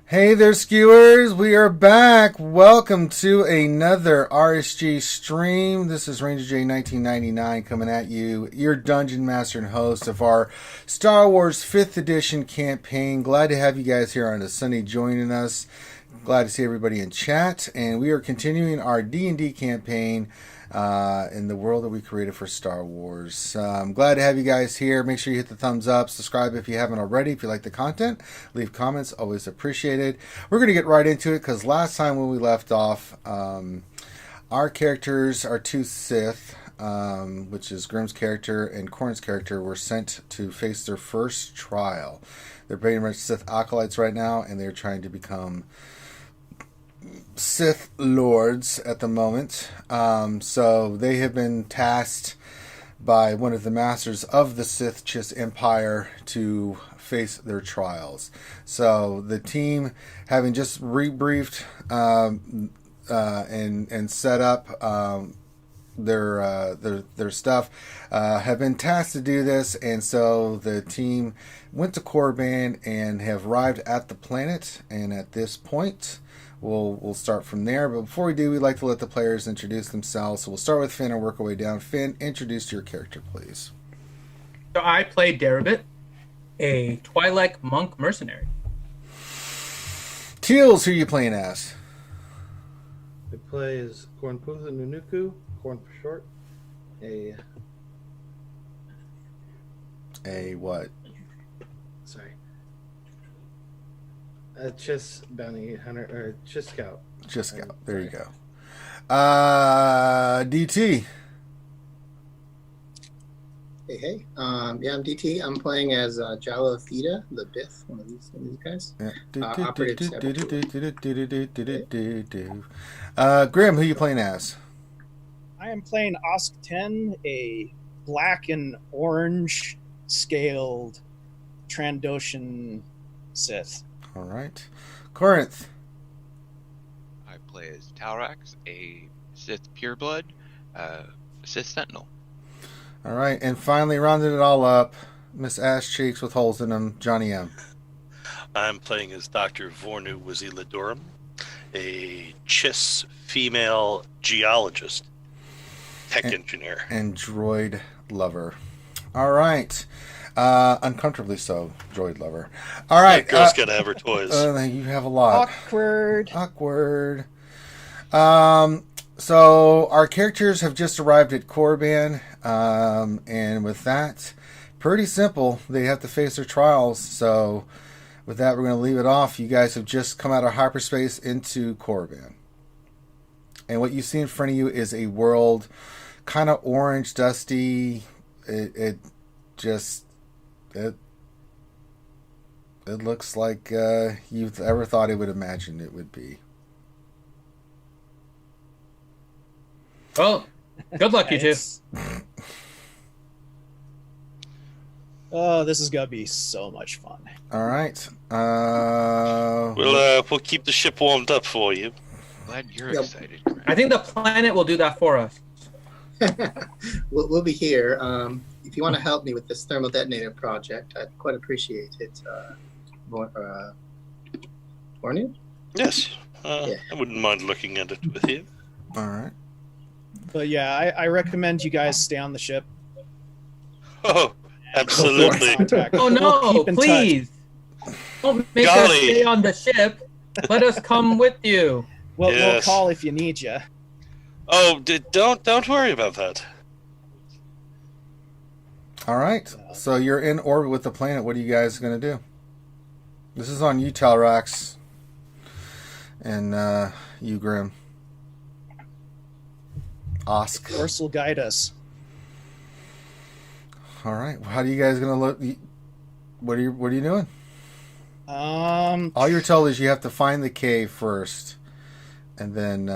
Hey there, skewers. We are back. Welcome to another RSG stream. This is Ranger J 1999 coming at you, your dungeon master and host of our Star Wars 5th edition campaign. Glad to have you guys here on a Sunday joining us. Glad to see everybody in chat. And we are continuing our D&D campaign in the world that we created for Star Wars. I'm glad to have you guys here. Make sure you hit the thumbs up, subscribe if you haven't already. If you like the content, leave comments, always appreciated. We're going to get right into it because last time when we left off, our characters, our two Sith, which is Grimm's character and Corrin's character, were sent to face their first trial. They're pretty much Sith acolytes right now, and they're trying to become Sith Lords at the moment. So they have been tasked by one of the masters of the Sith Chiss Empire to face their trials. So the team, having just rebriefed and set up their stuff, have been tasked to do this, and so the team went to Korriban and have arrived at the planet. And at this point, we'll start from there. But before we do, we'd like to let the players introduce themselves. So we'll start with Finn and work our way down. Finn, introduce your character, please. So I play Darabit, a Twi'lek monk mercenary. Teals, who are you playing as? I play as Cornputha Nunuku, Corn for short. A what? Sorry. A Chiss bounty hunter, or Chiss scout. Chiss scout. There you go. DT. Hey. I'm DT. I'm playing as Jalo Theta, the Biff, one of these guys. Grim, who are you playing as? I am playing Osk 10, a black and orange scaled Trandoshan Sith. All right. Corinth. I play as Talrax, a Sith pureblood, Sith Sentinel. All right. And finally, rounding it all up, Miss Ass Cheeks with holes in them, Johnny M. I'm playing as Dr. Vornu Waziladurum, a Chiss female geologist, tech engineer. And droid lover. All right. Uncomfortably so, droid lover. All right. Yeah, girls gotta have her toys. You have a lot. Awkward. So our characters have just arrived at Korriban, and with that, pretty simple. They have to face their trials. So with that, we're going to leave it off. You guys have just come out of hyperspace into Korriban. And what you see in front of you is a world kind of orange, dusty. It looks like you've ever thought it would imagine it would be. Well, good luck, you two. Oh, this is gonna be so much fun. All right. We'll keep the ship warmed up for you. Glad you're Yep. excited. I think the planet will do that for us. we'll be here. If you want to help me with this thermal detonator project, I'd quite appreciate it. Vornu? Yes, Yeah. I wouldn't mind looking at it with you. All right. But yeah, I recommend you guys stay on the ship. Oh, absolutely. Contact. Oh We'll no, keep in touch. please. Don't make us Golly. stay on the ship. Let us come with you. We'll Yes. call if you need you. Oh, don't worry about that. All right. So you're in orbit with the planet. What are you guys going to do? This is on you, Talrax. And you, Grim. Osk. Force will guide us. All right. How are you guys going to look? What are you doing? All you're told is you have to find the cave first, and then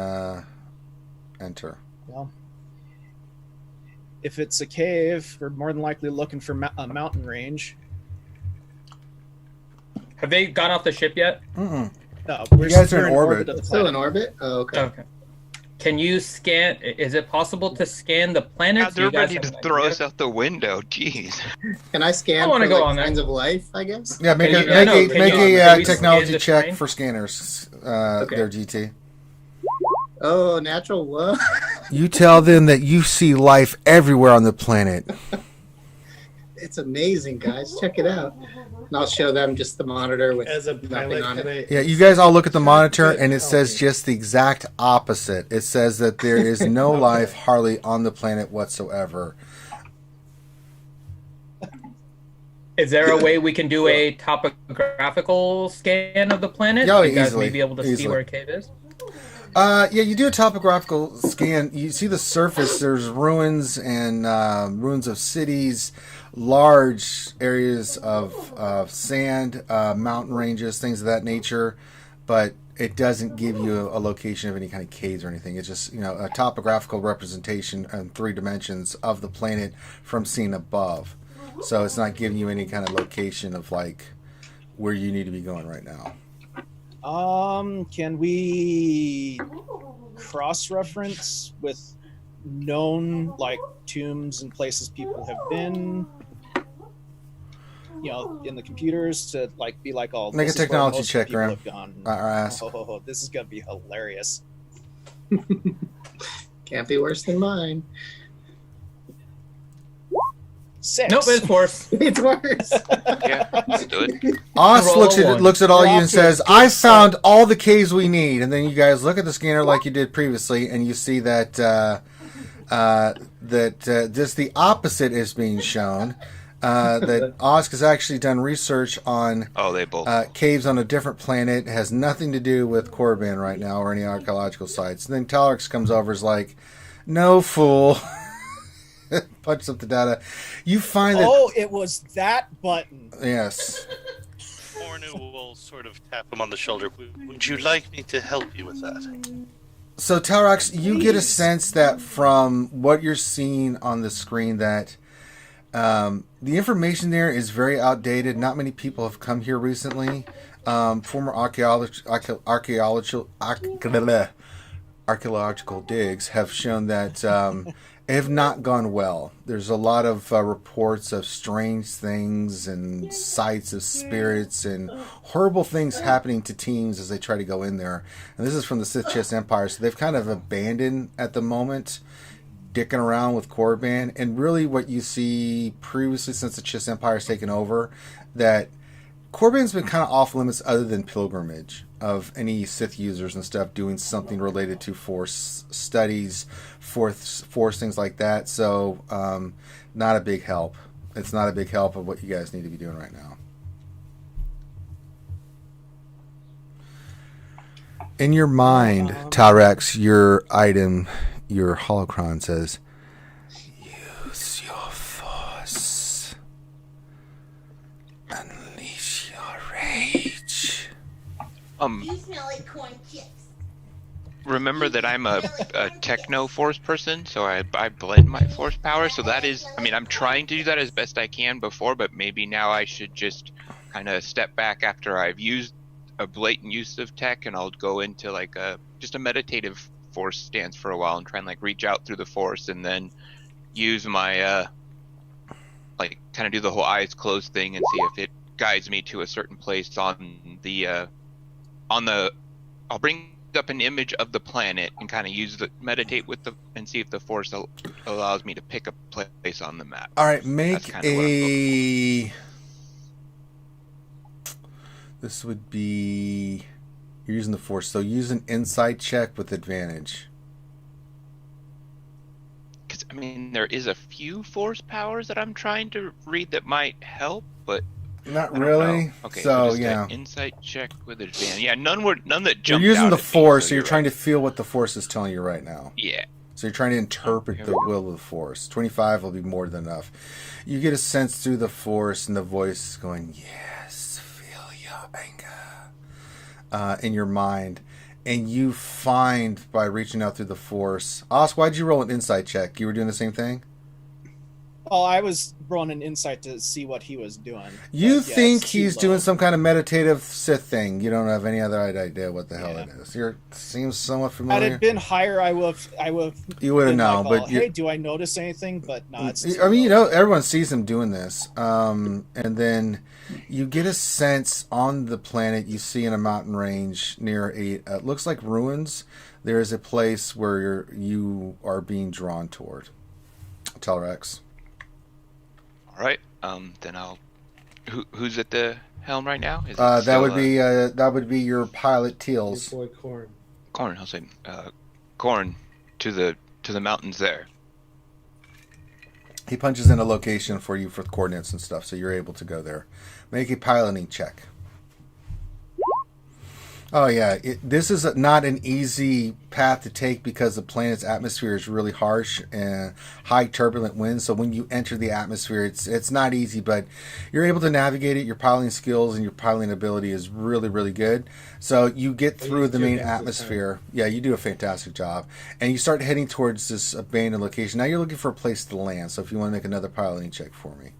enter. Well, if it's a cave, we're more than likely looking for a mountain range. Have they got off the ship yet? Mm-mm. No, You guys are in orbit. of the Still in planet. orbit? Oh, okay. Okay. can you scan? Is it possible to scan the planets? God, they're Do you guys ready to have an throw idea? us out the window. Jeez. Can I scan I wanna for go like on there. signs of life? I guess. Yeah, make Can a you- I know, make a can make you- a can we scan technology the check terrain? for scanners. Okay. Their GT. Oh, natural what? You tell them that you see life everywhere on the planet. It's amazing, guys. Check it out. And I'll show them just the monitor with As a nothing pilot, on can it. I? Yeah, you guys all look at the monitor, Good and it says help. just the exact opposite. It says that there is no life hardly on the planet whatsoever. Is there a way we can do a topographical scan of the planet? Yeah, you guys easily, may be able to see easily. where a cave is. Yeah, you do a topographical scan. You see the surface. There's ruins and ruins of cities, large areas of sand, mountain ranges, things of that nature. But it doesn't give you a location of any kind of caves or anything. It's just a topographical representation in 3 dimensions of the planet from seen above. So it's not giving you any kind of location of like where you need to be going right now. Can we cross-reference with known like tombs and places people have been? In the computers to like be like, oh, Make a this is where technology most check, people Graham. have gone. Or ask. Oh, this is gonna be hilarious. Can't be worse than mine. 6. Nope, it's worse. It's worse. Yeah, let's do it. Oz Roll looks a at one. looks at all You're you off and to a says, good "I start." found all the caves we need." And then you guys look at the scanner like you did previously, and you see that just the opposite is being shown. That Oz has actually done research on Oh, they both. caves on a different planet. It has nothing to do with Korriban right now or any archaeological sites. And then Talrix comes over, is like, "No, fool." Punches up the data. You find that Oh, it was that button. yes. Ornu will sort of tap him on the shoulder. Would you like me to help you with that? So, Talrax, you get a Please. sense that from what you're seeing on the screen that the information there is very outdated. Not many people have come here recently. Former archaeological digs have shown that it have not gone well. There's a lot of reports of strange things and sights of spirits and horrible things happening to teams as they try to go in there. And this is from the Sith Chess Empire, so they've kind of abandoned at the moment dicking around with Korriban. And really what you see previously since the Chiss Empire has taken over, that Korriban's been kind of off limits other than pilgrimage of any Sith users and stuff doing something related to Force studies, Force things like that. So, not a big help. It's not a big help of what you guys need to be doing right now. In your mind, Talrax, your item, your holocron says, "Use your Force. Unleash your rage." You smell like corn chips. Remember that I'm a techno force person, so I blend my force power. So that is, I mean, I'm trying to do that as best I can before, but maybe now I should just kind of step back after I've used a blatant use of tech, and I'll go into like just a meditative force stance for a while and try and like reach out through the force, and then use my like kind of do the whole eyes closed thing and see if it guides me to a certain place on the I'll bring up an image of the planet and kind of meditate with and see if the force allows me to pick a place on the map. All right, That's make kinda what I'm this would be, you're using the Force, so use an insight check with advantage. Because I mean, there is a few force powers that I'm trying to read that might help, but Not I don't really. know. Okay, So just yeah, an insight check with advantage. Yeah, none that you're jumped using out the at me, Force, so you're right. trying to feel what the Force is telling you right now. Yeah. So you're trying to interpret the will of the Force. 25 will be more than enough. You get a sense through the Force, and the voice is going, "Yes, feel your anger," in your mind. And you find, by reaching out through the Force... Os, why'd you roll an insight check? You were doing the same thing? Oh, I was rolling an insight to see what he was doing. You But, yeah, think it's too he's low. doing some kind of meditative Sith thing. You don't have any other idea what the hell Yeah. it is. Seems somewhat Had familiar. it been higher, I would have. You would have been known, like, but hey, do I notice anything? But no, it's. I mean, everyone sees him doing this. And then you get a sense on the planet. You see in a mountain range near it looks like ruins. There is a place where you are being drawn toward. Telrex. All right. Then I'll. Who's at the helm right now? Is it That still, would be your pilot Teals. Your boy Corn. Corn. I'll say Corn to the mountains there. He punches in a location for you for coordinates and stuff, so you're able to go there. Make a piloting check. Oh yeah, this is not an easy path to take because the planet's atmosphere is really harsh and high turbulent winds. So when you enter the atmosphere, it's not easy, but you're able to navigate it. Your piloting skills and your piloting ability is really, really good. So you get through the main atmosphere. Yeah, you do a fantastic job, and you start heading towards this abandoned location. Now you're looking for a place to land. So if you want to make another piloting check for me.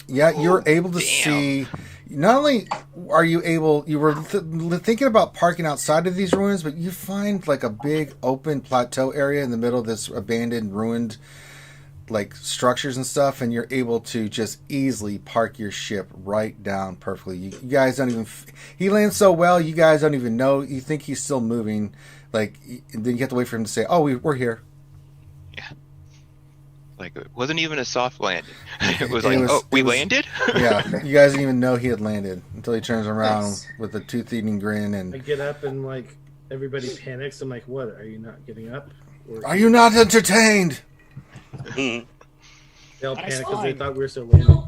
Yeah, you're able to see. Not only are you able, you were thinking about parking outside of these ruins, but you find like a big open plateau area in the middle of this abandoned, ruined, like structures and stuff, and you're able to just easily park your ship right down perfectly. You guys don't even. He lands so well, you guys don't even know. You think he's still moving, like then you have to wait for him to say, "Oh, we're here." Yeah. Like it wasn't even a soft landing. It was like, oh, we landed? Yeah, you guys didn't even know he had landed until he turns around Nice. with a tooth-eating grin I and, get up and like everybody panics. I'm like, "What? Are you not getting up?" Or "Are you not entertained?" they all I panic because they fine. thought we were still landing.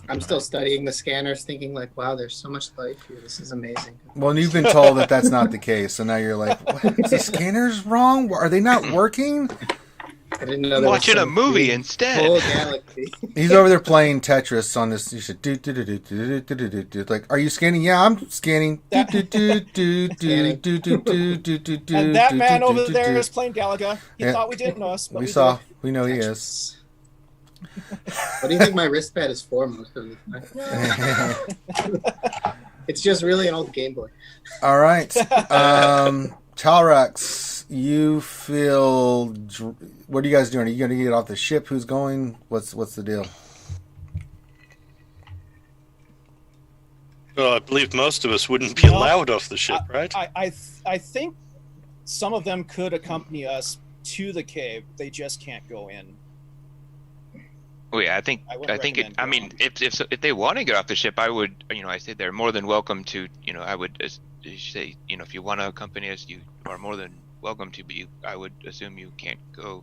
I'm still studying the scanners, thinking like, wow, there's so much life here. This is amazing. Well, and you've been told that that's not the case, so now you're like, what? Is the scanners wrong? Are they not working? I didn't know there was Watching a some movie big instead. whole galaxy. He's over there playing Tetris on this. You should do. Like, are you scanning? Yeah, I'm scanning. And that man over there is playing Galaga. He Yeah. thought we didn't know us, but We we saw. did. We know he is. What do you think my wristpad is for most of the time? It's just really an old Game Boy. All right, Talrex, you feel. What are you guys doing? Are you going to get off the ship? Who's going? What's the deal? Well, I believe most of us wouldn't be allowed off the ship, right? I think some of them could accompany us to the cave. They just can't go in. Oh yeah, I think I would it. recommend I mean, if they want to get off the ship, I would. I say they're more than welcome to. I would say, if you want to accompany us, you are more than welcome to. But I would assume you can't go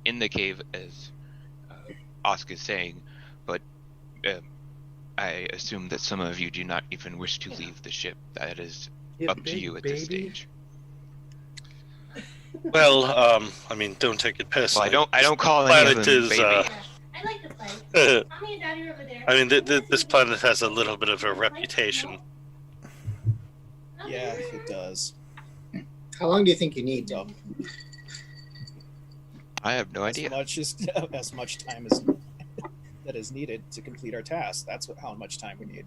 in the cave, as Osk is saying. But I assume that some of you do not even wish to leave the ship. That is You up to big you at this baby. stage. Well, I mean, don't take it Well, personally. I don't call any of Planet them is, baby. Yeah, I like to play. Mommy and Daddy are over there. I mean, this planet has a little bit of a reputation. Yeah, it does. How long do you think you need? So, I have no idea. as much time as that is needed to complete our task. That's how much time we need.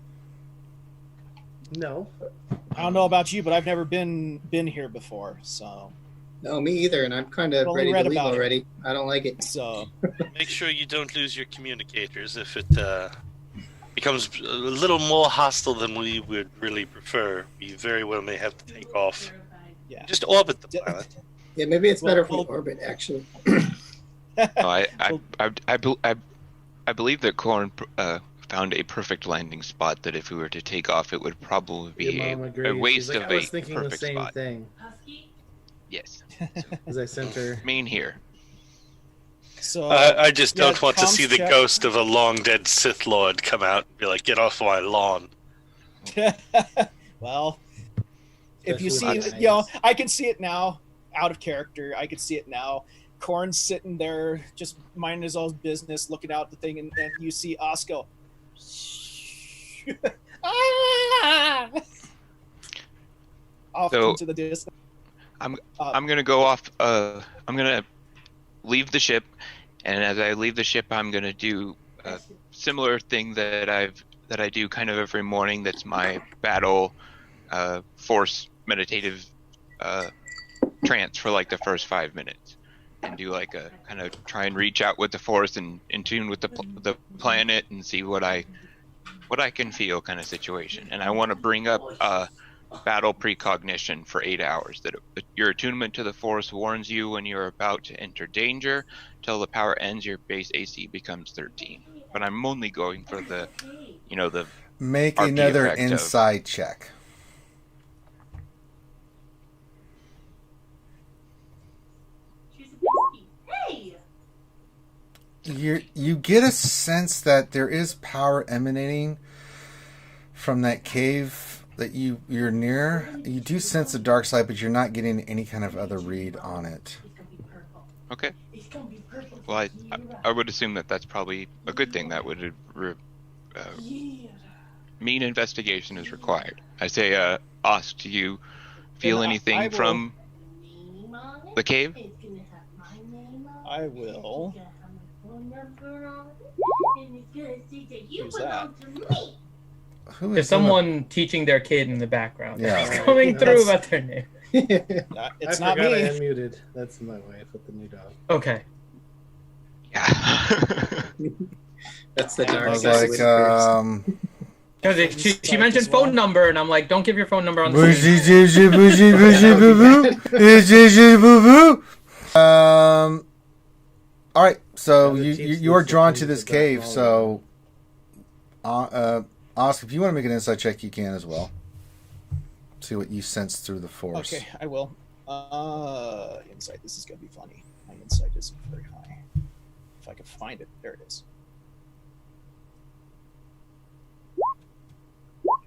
No. I don't know about you, but I've never been here before, so No, me either, and I'm kind of Only ready read to leave about it. already. I don't like it. Make sure you don't lose your communicators. If it becomes a little more hostile than we would really prefer, we very well may have to take off. yeah. Just orbit the planet. Yeah, maybe it's better if we Well- orbit, actually. No, I believe that Korn found a perfect landing spot. That if we were to take off, it would probably be Your mom a agrees. waste She's like, of I was a thinking the perfect same spot. thing Husky? Yes, as I sent her. main here. So I just yeah, don't want to comms see the check. ghost of a long dead Sith Lord come out and be like, "Get off my lawn." well, if you see, Especially with I can see it now, out of character. I can see it now. Korn's sitting there, just minding his own business, looking out the thing, and you see Osco. Ah! Off So- into the distance. I'm gonna go off. I'm gonna leave the ship, and as I leave the ship, I'm gonna do a similar thing that I do kind of every morning. That's my battle force meditative trance for like the first 5 minutes, and do like a kind of try and reach out with the force and in tune with the planet and see what I can feel kind of situation. And I want to bring up battle precognition for 8 hours. That your attunement to the force warns you when you're about to enter danger. Till the power ends, your base AC becomes 13. But I'm only going for the Make RP another effect of- inside check. Hey! You get a sense that there is power emanating from that cave that you're near. You do sense the dark side, but you're not getting any kind of other read on it. Okay. Well, I would assume that that's probably a good thing. That would mean investigation is required. I say, Osk, do you feel Then I anything will- from the cave? I will. Who's that? Who There's is someone teaching their kid in the background. Yeah. It's coming through about their name. It's I not forgot I me. unmuted. That's my wife with the new dog. Okay. Yeah. That's the I dark was side. like, Because she mentioned phone number, and I'm like, don't give your phone number on the Bougie, screen. bougie, bougie, bougie, boo boo. Bougie, bougie, boo boo. All right. So Yeah, the you are drawn to this teachers are cave. back So, Oscar, if you want to make an insight check, you can as well. See what you sense through the force. Okay, I will. Insight. This is gonna be funny. My insight isn't very high. If I can find it, there it is.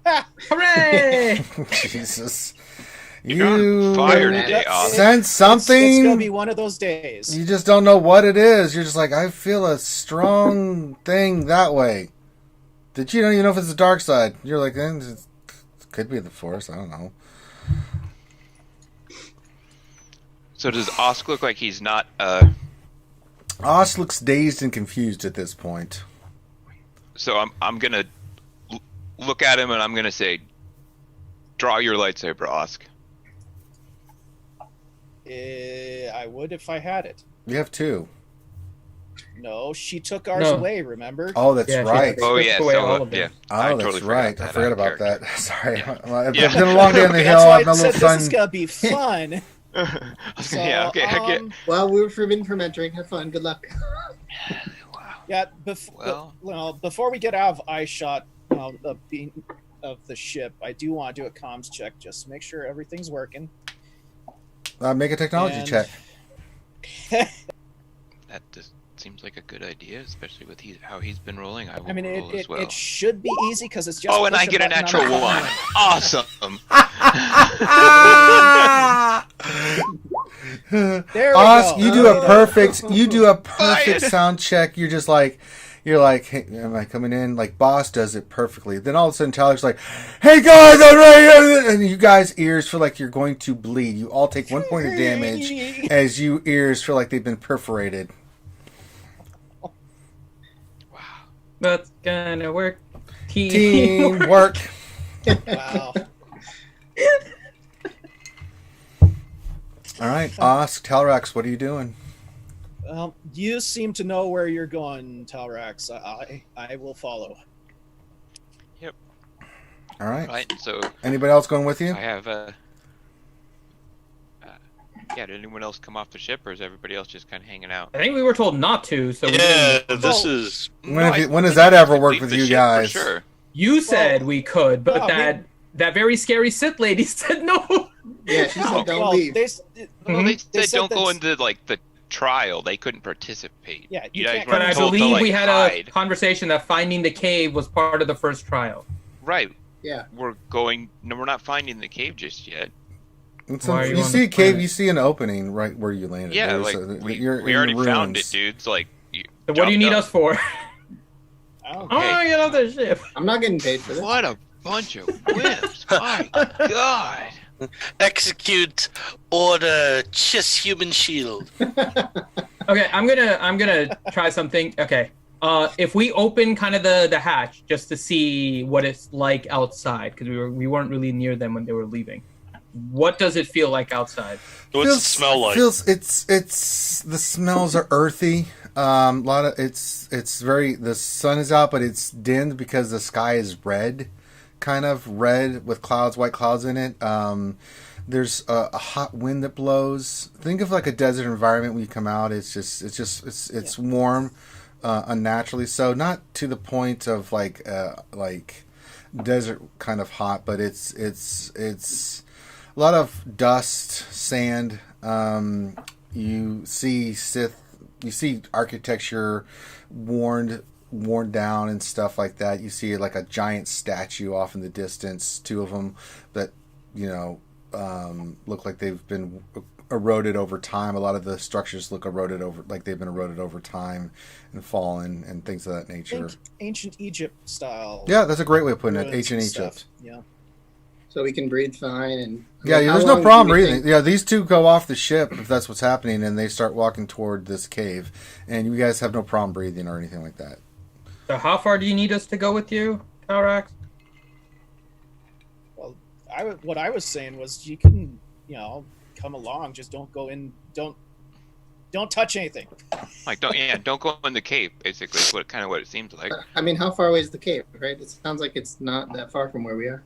Ah! Hooray! Jesus. You're on fire today, Osk. sense It's gonna something. be one of those days. You just don't know what it is. You're just like, I feel a strong thing that way. Did you don't even know if it's the dark side? You're like, it could be the force. I don't know. So does Osk look like he's not? Osh looks dazed and confused at this point. So I'm gonna look at him and I'm gonna say, "Draw your lightsaber, Osk." I would if I had it. You have two. No, she took ours No. away. Remember? Oh, that's Yeah, she right. has. Oh Took yeah, away so all of them. yeah. Oh, I that's totally right. I forgot about character. that. Sorry. Yeah. Well, it's Yeah. been a long day on the hill. That's why I'm I a said little this is son. gonna be fun. So, Yeah, okay, I get. Well, we're forbidden from entering. Have fun. Good luck. Yeah, Well. before we get out of eyeshot of the ship, I do want to do a comms check just to make sure everything's working. Make a technology And- check. That just seems like a good idea, especially with how he's been rolling. I will I mean, roll as well. it should be easy because it's just. Oh, and I push get a button on natural the one. phone. Awesome. There we Osk, go. you do a perfect. You do a Fine. perfect sound check. You're just like. You're like, hey, am I coming in? Like, Boss does it perfectly. Then all of a sudden, Tyler's like, hey guys, I'm right here. And you guys' ears feel like you're going to bleed. You all take 1 point of damage as you ears feel like they've been perforated. That's gonna work. Teamwork. Wow. All right, Osk, Telrax, what are you doing? You seem to know where you're going, Talrax. I will follow. All right. Right. So Anybody else going with you? I have yeah. Did anyone else come off the ship, or is everybody else just kind of hanging out? I think we were told not to, so we Yeah, didn't. this Well, is. When does that ever work Leave with the you ship guys? For sure. You said we could, but No, that very scary Sith lady said no. Yeah, she said don't well, leave. they Well, they They said said don't go that's- into like the trial. They couldn't participate. Yeah, you you guys can't- were But I told to, believe like, we had hide. a conversation that finding the cave was part of the first trial. Right. Yeah. We're going. No, we're not finding the cave just yet. You Why are you on see the a cave, planet? you see an opening right where you landed. Yeah, There's like you're we in already the found it, ruins. dudes. Like. So what do you need us for? I don't I want to get off the ship. I'm not getting paid for this. What a bunch of wimps! My God. Execute order, Chiss Human Shield. Okay, I'm gonna try something. Okay. If we open kind of the hatch just to see what it's like outside, because we weren't really near them when they were leaving. What does it feel like outside? What's it smell like? It's the smells are earthy. A lot of it's very the sun is out, but it's dimmed because the sky is red, kind of red with clouds, white clouds in it. There's a hot wind that blows. Think of like a desert environment when you come out. It's warm, unnaturally so. Not to the point of like desert kind of hot, but it's a lot of dust, sand. You see architecture worn down and stuff like that. You see like a giant statue off in the distance, two of them that look like they've been eroded over time. A lot of the structures look eroded over, like they've been eroded over time and fallen and things of that nature. Ancient Egypt style. Yeah, that's a great way of putting it. Ancient stuff. Egypt. Yeah. So we can breathe fine, and Yeah, how there's no long problem do we breathing. think- Yeah, these two go off the ship if that's what's happening, and they start walking toward this cave, and you guys have no problem breathing or anything like that. So how far do you need us to go with you, Calrax? Well, what I was saying was you can, come along. Just don't go in. Don't touch anything. Like, don't go in the cave. Basically, is what it seems like. I mean, how far away is the cave? Right? It sounds like it's not that far from where we are.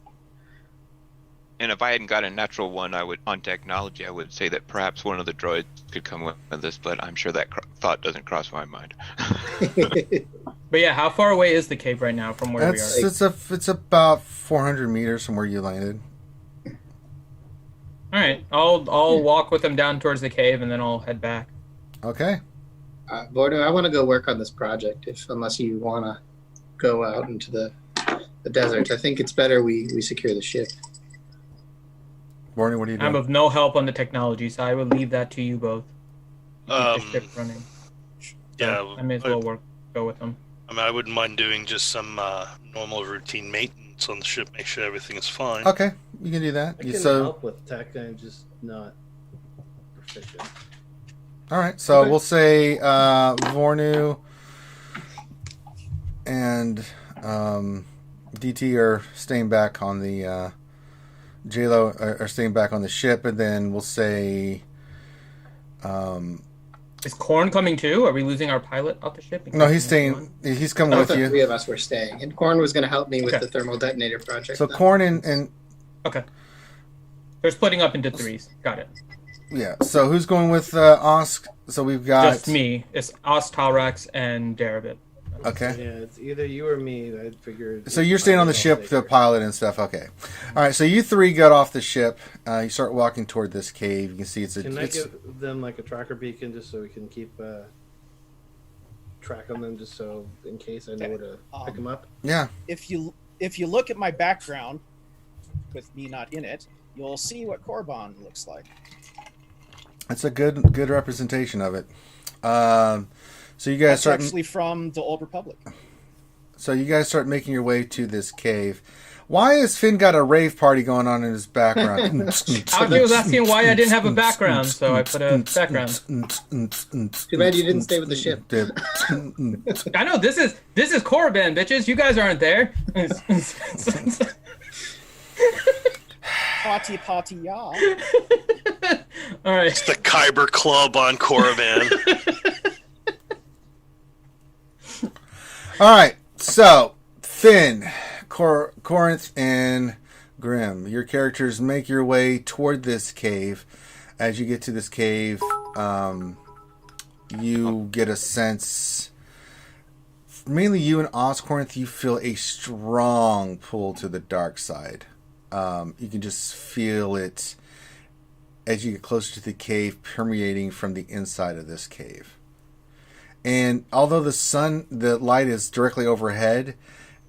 And if I hadn't got a natural one, on technology, I would say that perhaps one of the droids could come with us, but I'm sure that thought doesn't cross my mind. But yeah, how far away is the cave right now from where we are? It's about 400 meters from where you landed. All right, I'll walk with them down towards the cave, and then I'll head back. Okay. Bordo, I want to go work on this project. Unless you want to go out into the desert, I think it's better we secure the ship. Barney, what are you doing? I'm of no help on the technology, so I will leave that to you both. Keep the ship running. Yeah, I may as well go with them. I mean, I wouldn't mind doing just some normal routine maintenance on the ship, make sure everything is fine. Okay, you can do that. I can So, help with tech. I'm just not proficient. all right. So Okay. we'll say Vornu and DT are staying back on the JLo are staying back on the ship, and then we'll say. Is Korn coming too? Are we losing our pilot off the ship? No, he's staying. He's coming I with thought you. three of us were staying, and Korn was going to help me with Okay. the thermal detonator project. So Corn and Okay. They're splitting up into threes. Got it. yeah. So who's going with Osk? So we've got Just me. It's Os, Talrax, and Darabit. Okay. Yeah, it's either you or me. I figured. So you're staying on the ship, the pilot and stuff. Okay. All right. So you three got off the ship. You start walking toward this cave. You can see Can I give them like a tracker beacon just so we can keep track on them, just so in case I know where to pick them up? yeah. If you look at my background, with me not in it, you'll see what Korban looks like. It's a good representation of it. So you guys That's start. actually from the Old Republic. So you guys start making your way to this cave. Why has Finn got a rave party going on in his background? Alfie was asking why I didn't have a background, so I put a background. Too bad you didn't stay with the ship. I know this is Korriban, bitches. You guys aren't there. Potty, yeah. All right. It's the Kyber Club on Korriban. All right, so Finn, Corinth, and Grim, your characters make your way toward this cave. As you get to this cave, you get a sense, mainly you and Corinth, you feel a strong pull to the dark side. You can just feel it as you get closer to the cave, permeating from the inside of this cave. And although the light is directly overhead,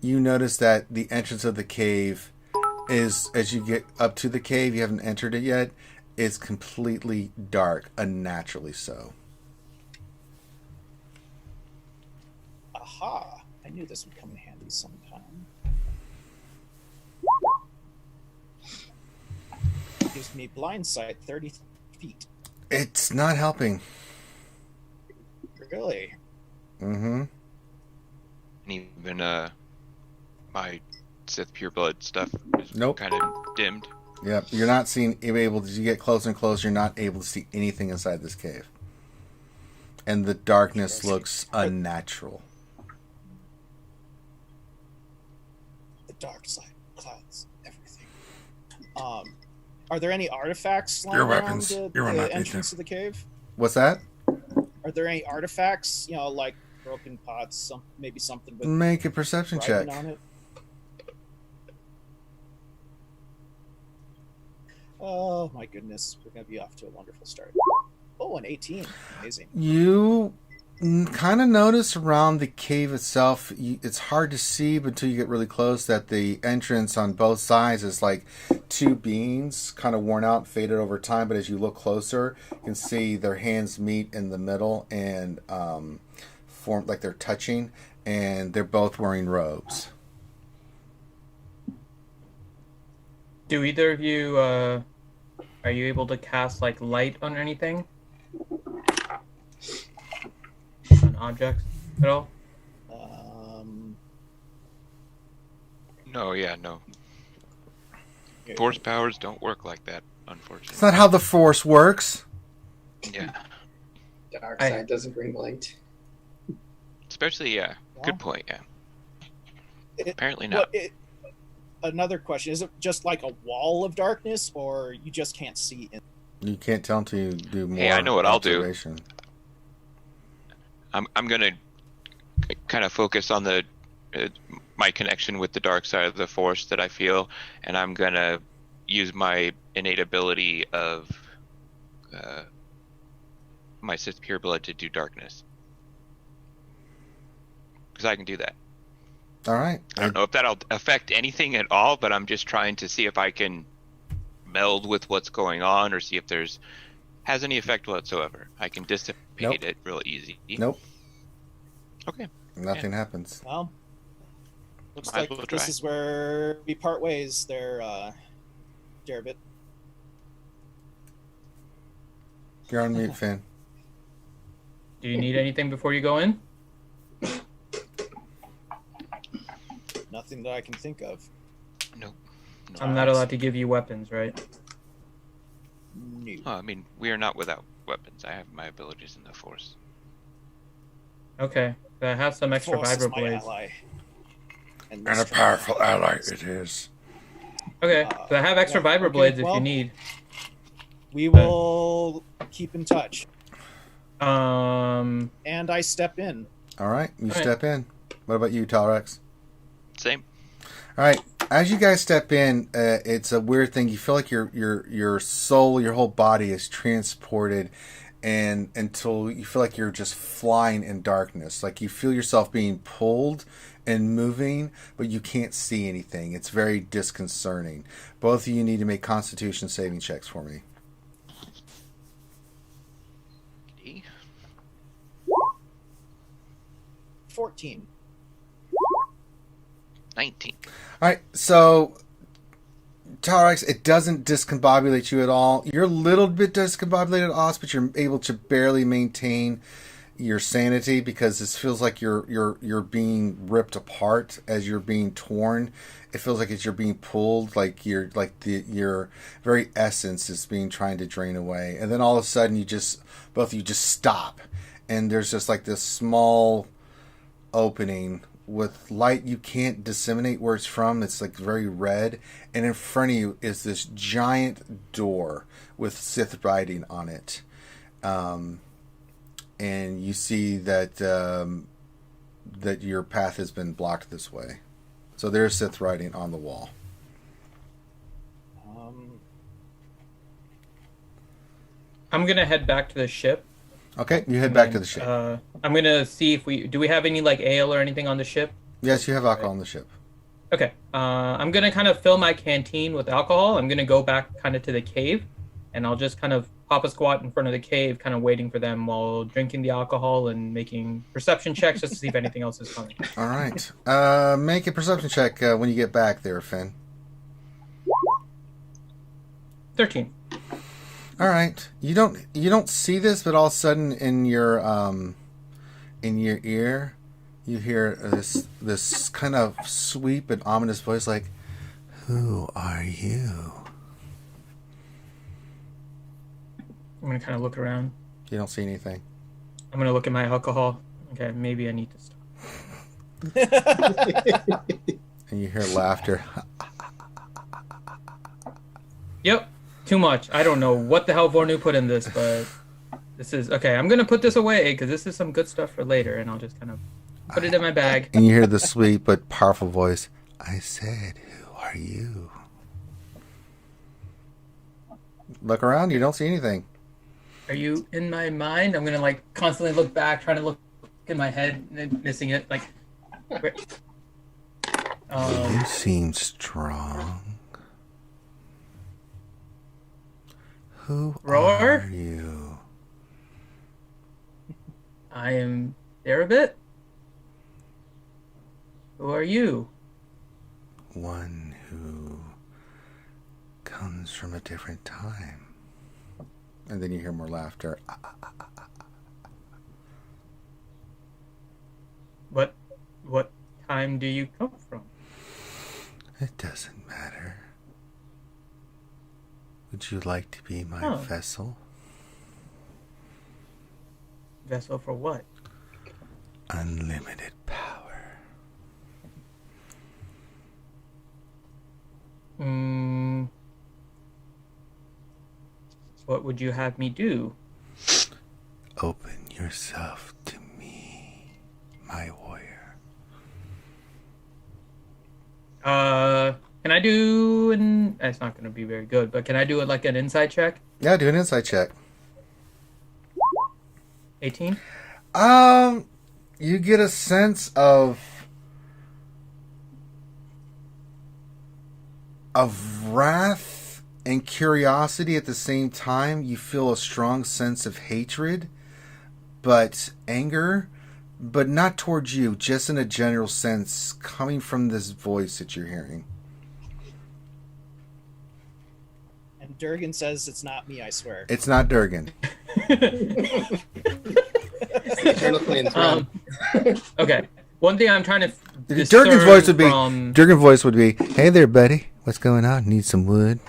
you notice that the entrance of the cave is, as you get up to the cave, you haven't entered it yet, is completely dark, unnaturally so. Aha! I knew this would come in handy sometime. Gives me blind sight 30 feet. It's not helping. Really? Mm-hmm. And even my Sith pureblood stuff is Nope. kind of dimmed. Yep. You're not seeing able to. As you get closer and closer, you're not able to see anything inside this cave, and the darkness looks unnatural. The dark side, clouds, everything. Are there any artifacts lying Your around weapons. the, Your the weapons. entrance to the cave? What's that? Are there any artifacts? Like broken pots, maybe something with Make a perception check. writing on it. Oh my goodness, we're gonna be off to a wonderful start. Oh, an 18, amazing. You kind of notice around the cave itself, it's hard to see but until you get really close, that the entrance on both sides is like two beings, kind of worn out, faded over time. But as you look closer, you can see their hands meet in the middle and form like they're touching, and they're both wearing robes. Do either of you are you able to cast like light on anything? On objects at all? No, Force powers don't work like that, unfortunately. It's not how the Force works. Yeah. Dark side doesn't bring light. Especially, yeah. Well, Good point, yeah. Apparently Well, not. another question: is it just like a wall of darkness, or you just can't see in? You can't tell until you do more. Hey, I know what I'll do. observation. I'm gonna kind of focus on the my connection with the dark side of the Force that I feel, and I'm gonna use my innate ability of my Sith pureblood to do darkness, because I can do that. All right. I don't know if that'll affect anything at all, but I'm just trying to see if I can meld with what's going on, or see if has any effect whatsoever. I can dissipate it real easy. Nope. Okay. Nothing happens. Well, looks Might as like well this try. is where we part ways there, Jerabit. You're on mute, Finn. Do you need anything before you go in? Nothing that I can think of. Nope. No. I'm not allowed to give you weapons, right? No. Oh, I mean, we are not without weapons. I have my abilities in the Force. Okay. I have some extra Force is my vibroblades. ally. And a powerful ally it is. Okay. So I have extra yeah, vibroblades okay, if well- you need. We will keep in touch. Um. And I step in. All right. You All right. step in. What about you, Talrex? Same. All right. As you guys step in, it's a weird thing. You feel like your soul, your whole body is transported, and until you feel like you're just flying in darkness. Like you feel yourself being pulled and moving, but you can't see anything. It's very disconcerting. Both of you need to make Constitution saving checks for me. 14. 19. All right, so Talrex, it doesn't discombobulate you at all. You're a little bit discombobulated, Oz, but you're able to barely maintain your sanity because this feels like you're being ripped apart as you're being torn. It feels like you're being pulled, like your very essence is being trying to drain away, and then all of a sudden both of you just stop, and there's just like this small opening with light you can't disseminate where it's from. It's like very red, and in front of you is this giant door with Sith writing on it, and you see that that your path has been blocked this way. So there's Sith writing on the wall. I'm gonna head back to the ship. Okay, you head back to the ship. I'm gonna see if we have any like ale or anything on the ship. Yes, you have alcohol on the ship. Okay. I'm gonna kind of fill my canteen with alcohol. I'm gonna go back kind of to the cave, and I'll just kind of pop a squat in front of the cave, kind of waiting for them while drinking the alcohol and making perception checks just to see if anything else is coming. All right. Make a perception check when you get back there, Finn. 13. All right. You don't see this, but all of a sudden in your in your ear, you hear this kind of sweet and ominous voice like, "Who are you?" I'm gonna kind of look around. You don't see anything. I'm gonna look at my alcohol. Okay, maybe I need to stop. And you hear laughter. Yep, too much. I don't know what the hell Vornu put in this, but this is okay. I'm gonna put this away because this is some good stuff for later, and I'll just kind of put it in my bag. And you hear the sweet but powerful voice. "I said, who are you?" Look around. You don't see anything. Are you in my mind? I'm gonna like constantly look back, trying to look in my head, and missing it. Like, where- You seem strong. Who Roar? are you? I am there a bit. Who are you? One who comes from a different time. And then you hear more laughter. What time do you come from? It doesn't matter. Would you like to be my Oh. vessel? Vessel for what? Unlimited power. What would you have me do? Open yourself to me, my warrior. Can I do an? It's not going to be very good, but can I do it like an insight check? Yeah, do an insight check. 18. You get a sense of wrath and curiosity at the same time. You feel a strong sense of hatred, but anger, but not towards you, just in a general sense coming from this voice that you're hearing. And Durgan says it's not me, I swear. It's not Durgan. Eternal Flames run. Okay. One thing I'm trying to Durgan's voice would be from... Durgan's voice would be, "Hey there, buddy. What's going on? Need some wood?"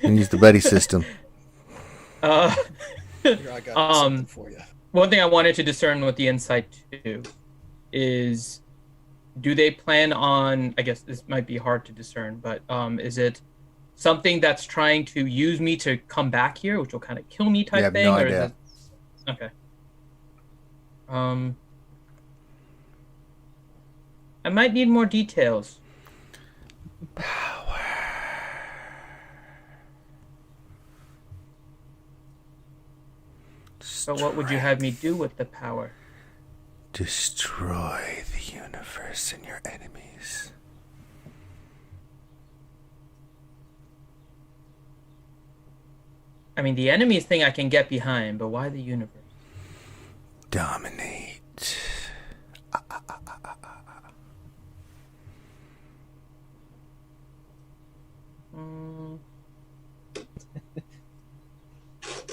And use the buddy system. Here, I got something for you. One thing I wanted to discern with the insight too is, do they plan on? I guess this might be hard to discern, but is it something that's trying to use me to come back here, which will kind of kill me type You have thing? no or idea. Is it... Okay. I might need more details. Power. But what would you have me do with the power? Destroy the universe and your enemies. I mean, the enemies thing I can get behind, but why the universe? Dominate.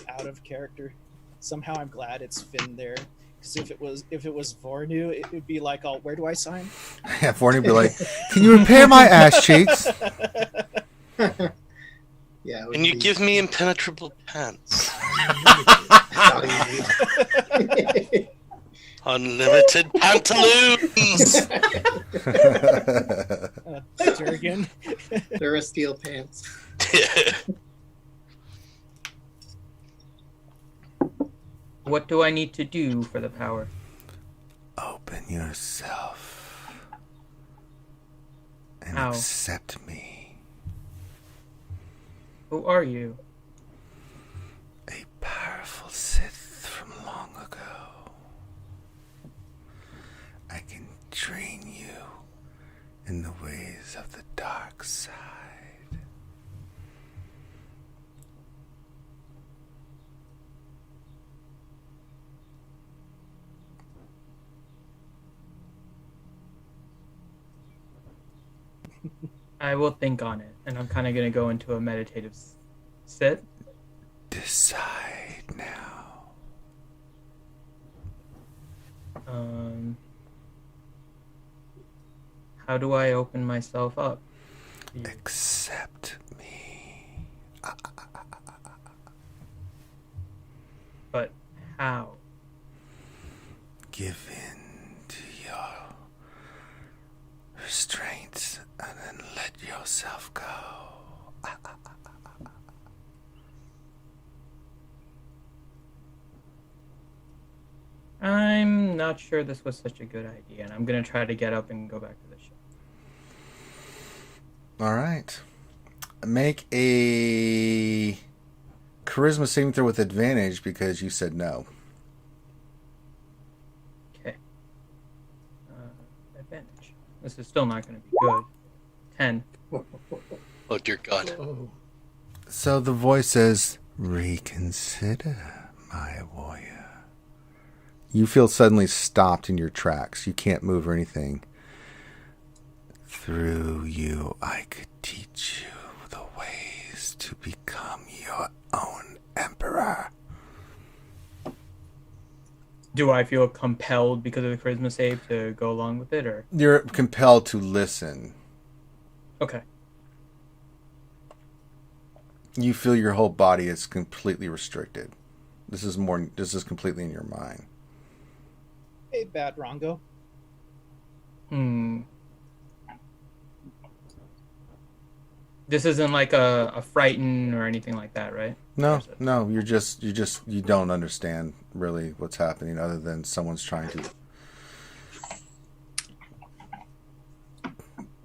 Out of character. Somehow I'm glad it's Finn there. Because if it was Vornu, it would be like, "Oh, where do I sign?" Yeah, Forney would be like, "Can you repair my ass cheeks?" Yeah. Can you give me impenetrable pants? Unlimited pantaloons! Durgan. They're a steel pants. What do I need to do for the power? Open yourself and How? accept me. Who are you? A powerful Sith from long ago. I can train you in the ways of the dark side. I will think on it, and I'm kind of going to go into a meditative sit. Decide now. How do I open myself up? Accept me. But how? Give in to your restraints and then let yourself go. I'm not sure this was such a good idea, and I'm gonna try to get up and go back to the ship. All right. Make a charisma saving throw with advantage because you said no. Okay. Advantage. This is still not gonna be good. 10. Oh dear God. Oh. So the voice says, reconsider, my warrior. You feel suddenly stopped in your tracks. You can't move or anything. Through you, I could teach you the ways to become your own emperor. Do I feel compelled because of the charisma save to go along with it, or? You're compelled to listen. Okay. You feel your whole body is completely restricted. This is completely in your mind. Hey, Bad Rongo. This isn't like a frighten or anything like that, right? No, you don't understand really what's happening other than someone's trying to.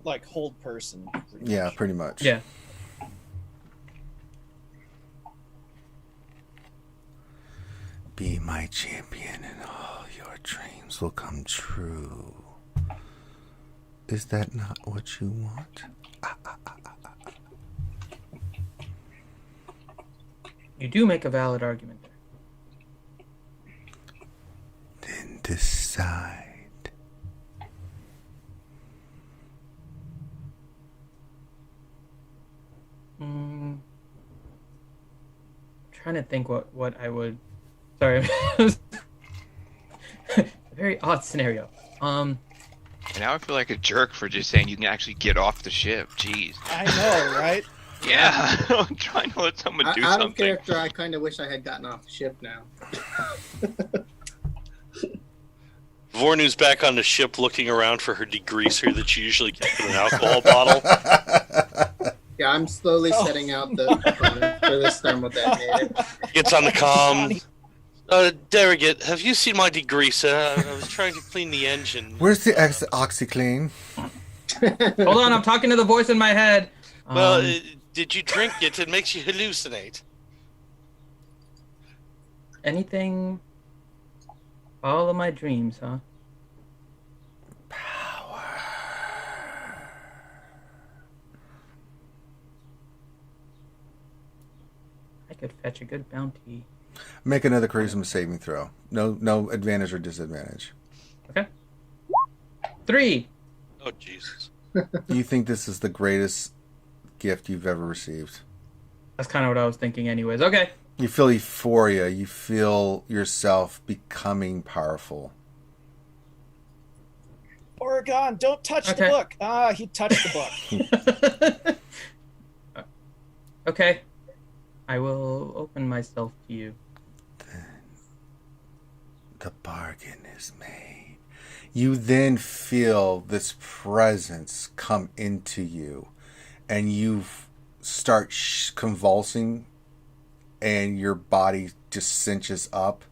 Like hold person. Yeah, pretty much. Yeah. Be my champion and all your dreams will come true. Is that not what you want? You do make a valid argument there. Then decide. Trying to think what I would. Sorry. A very odd scenario. And now I feel like a jerk for just saying you can actually get off the ship. Jeez. I know, right? Yeah, I'm trying to let someone do Out something. of character, I kind of wish I had gotten off the ship now. Vornu's back on the ship looking around for her degreaser that she usually kept in an alcohol bottle. Yeah, I'm slowly setting out the component for this thermal detonator. Gets on the comm. Derrigat, have you seen my degreaser? I was trying to clean the engine. Where's the OxyClean? Hold on, I'm talking to the voice in my head. Well, did you drink it? It makes you hallucinate. Anything? All of my dreams, huh? Power. I could fetch a good bounty. Make another charisma saving throw. No advantage or disadvantage. Okay. 3. Oh, Jesus. Do you think this is the greatest gift you've ever received? That's kind of what I was thinking anyways. Okay. You feel euphoria. You feel yourself becoming powerful. Oregon, don't touch Okay. the book. Ah, he touched the book. Okay. I will open myself to you. The bargain is made. You then feel this presence come into you, and you start convulsing, and your body just cinches up,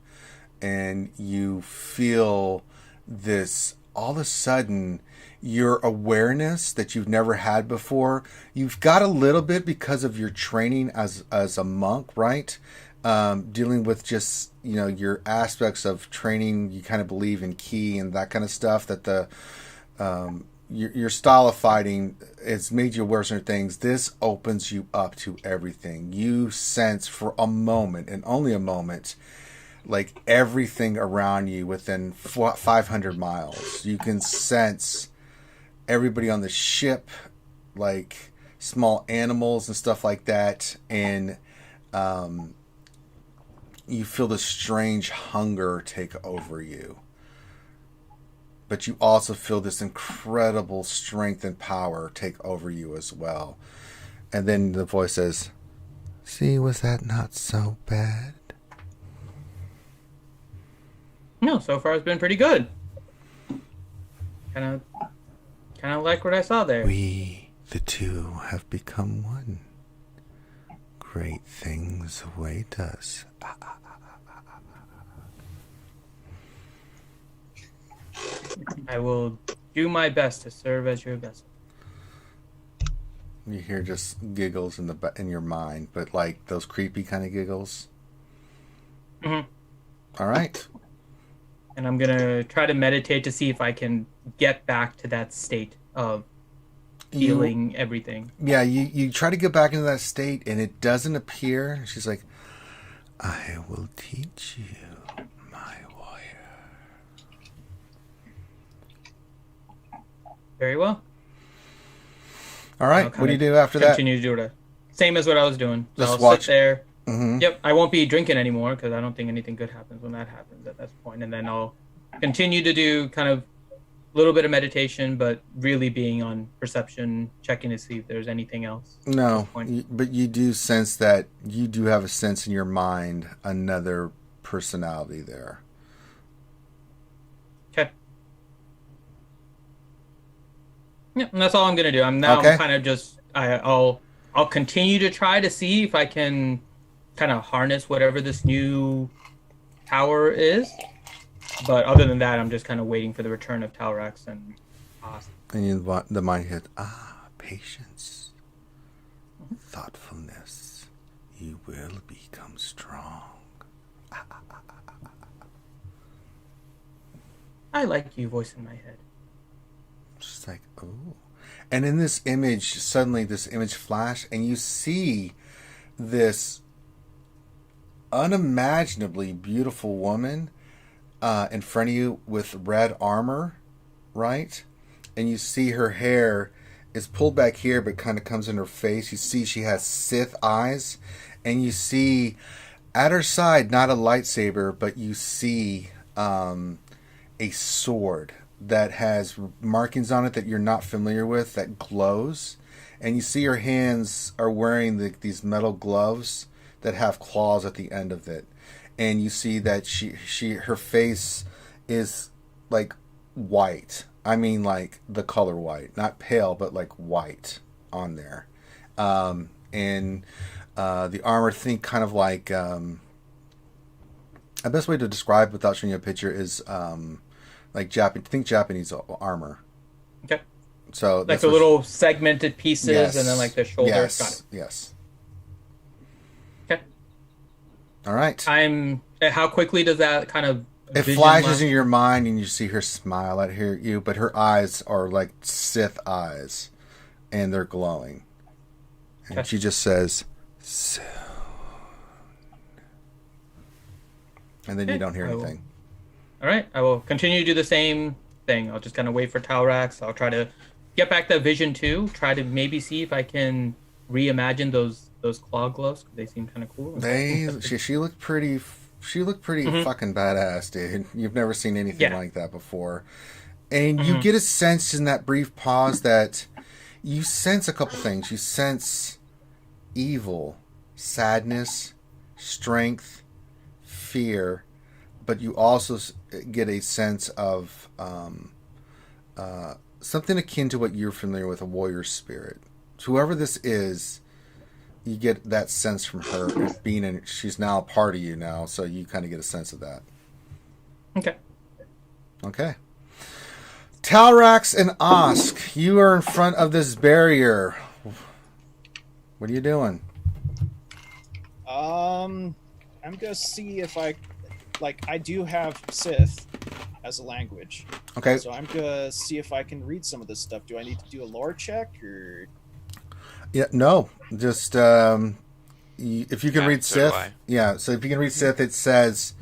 and you feel this. All of a sudden, your awareness that you've never had before, you've got a little bit because of your training as a monk, right? Dealing with just, your aspects of training. You kind of believe in ki and that kind of stuff, that the your style of fighting has made you aware of certain things. This opens you up to everything. You sense for a moment, and only a moment, like everything around you within 500 miles. You can sense everybody on the ship, like small animals and stuff like that, and you feel this strange hunger take over you. but you also feel this incredible strength and power take over you as well. And then the voice says, "See, was that not so bad?" No, so far it's been pretty good. Kind of like what I saw there. We, the two, have become one. Great things await us. I will do my best to serve as your vessel. You hear just giggles in your mind, but like those creepy kind of giggles. Mm-hmm. All right. And I'm gonna try to meditate to see if I can get back to that state of feeling everything. Yeah, you try to get back into that state, and it doesn't appear. She's like, "I will teach you, my warrior." Very well. All right. What do you do after that? Continue to do it. Same as what I was doing. So Just I'll watch. sit there. Mm-hmm. Yep, I won't be drinking anymore because I don't think anything good happens when that happens at that point. And then I'll continue to do kind of a little bit of meditation, but really being on perception, checking to see if there's anything else. No, but you do sense that you do have a sense in your mind another personality there. Okay. Yeah, and that's all I'm gonna do. I'm kind of just I'll continue to try to see if I can kind of harness whatever this new tower is. But other than that, I'm just kind of waiting for the return of Talrax and Oz. And the mind hit, patience, thoughtfulness. You will become strong. I like you, voice in my head. Just like, oh. And in this image, suddenly this image flashed, and you see this unimaginably beautiful woman in front of you with red armor, right? And you see her hair is pulled back here, but kind of comes in her face. You see she has Sith eyes, and you see at her side, not a lightsaber, but you see a sword that has markings on it that you're not familiar with that glows. And you see her hands are wearing these metal gloves that have claws at the end of it. And you see that her face is like white. I mean, like the color white, not pale, but like white on there. And the armor, think kind of like the best way to describe without showing you a picture is like think Japanese armor. Okay. So like the little segmented pieces, yes, and then like the shoulders. Yes, Got it. Yes. Okay. All right. How quickly does that kind of? It flashes in your mind, and you see her smile at you, but her eyes are like Sith eyes, and they're glowing. And okay. She just says, "Soon." And then you don't hear anything. All right, I will continue to do the same thing. I'll just kind of wait for Talrax. I'll try to get back that vision too. Try to maybe see if I can reimagine those claw gloves. They seem kind of cool. She looked pretty. She looked pretty fucking badass, dude. You've never seen anything like that before. And you get a sense in that brief pause that you sense a couple things. You sense evil, sadness, strength, fear, but you also get a sense of something akin to what you're familiar with, a warrior spirit. So whoever this is, you get that sense from her being in. She's now a part of you now, so you kind of get a sense of that. Okay. Talrax and Osk, you are in front of this barrier. What are you doing? I'm gonna see if I do have Sith as a language. Okay. So I'm gonna see if I can read some of this stuff. Do I need to do a lore check or? Yeah, no. Just if you can read Sith. Yeah, so if you can read Sith, it says,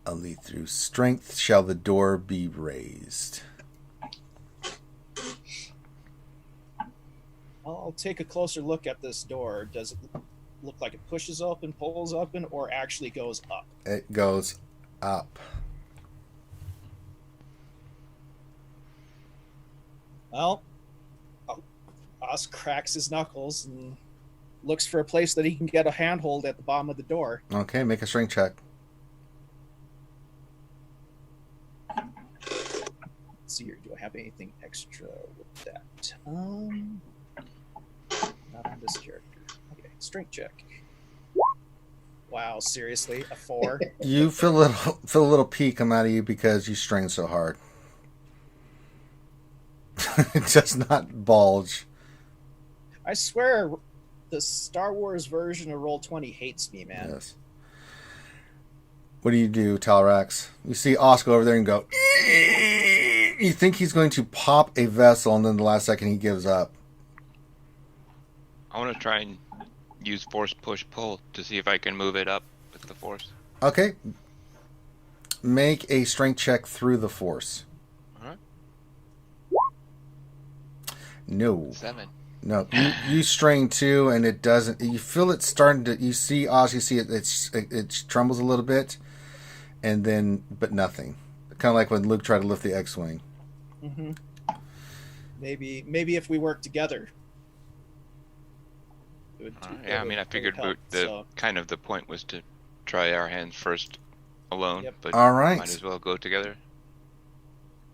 "Only through strength shall the door be raised." I'll take a closer look at this door. Does it look like it pushes open, pulls open, or actually goes up? It goes up. Well, Oz cracks his knuckles and looks for a place that he can get a handhold at the bottom of the door. Okay, make a strength check. Let's see here. Do I have anything extra with that? Not on this character. Okay, strength check. Wow, seriously, a 4. You feel a little pee come out of you because you strained so hard. It does not bulge. I swear, the Star Wars version of Roll20 hates me, man. Yes. What do, Talrax? You see Oscar over there and go. You think he's going to pop a vessel, and then the last second he gives up. I want to try and use force push pull to see if I can move it up with the force. Okay. Make a strength check through the force. Alright. No. 7. No. You strain too, and it doesn't. You feel it starting to. You see Oz. You see it trembles a little bit, and then but nothing. Kind of like when Luke tried to lift the X-wing. Mm-hmm. Maybe if we work together. Yeah, I mean, I figured the point was to try our hands first alone, but all right. Might as well go together.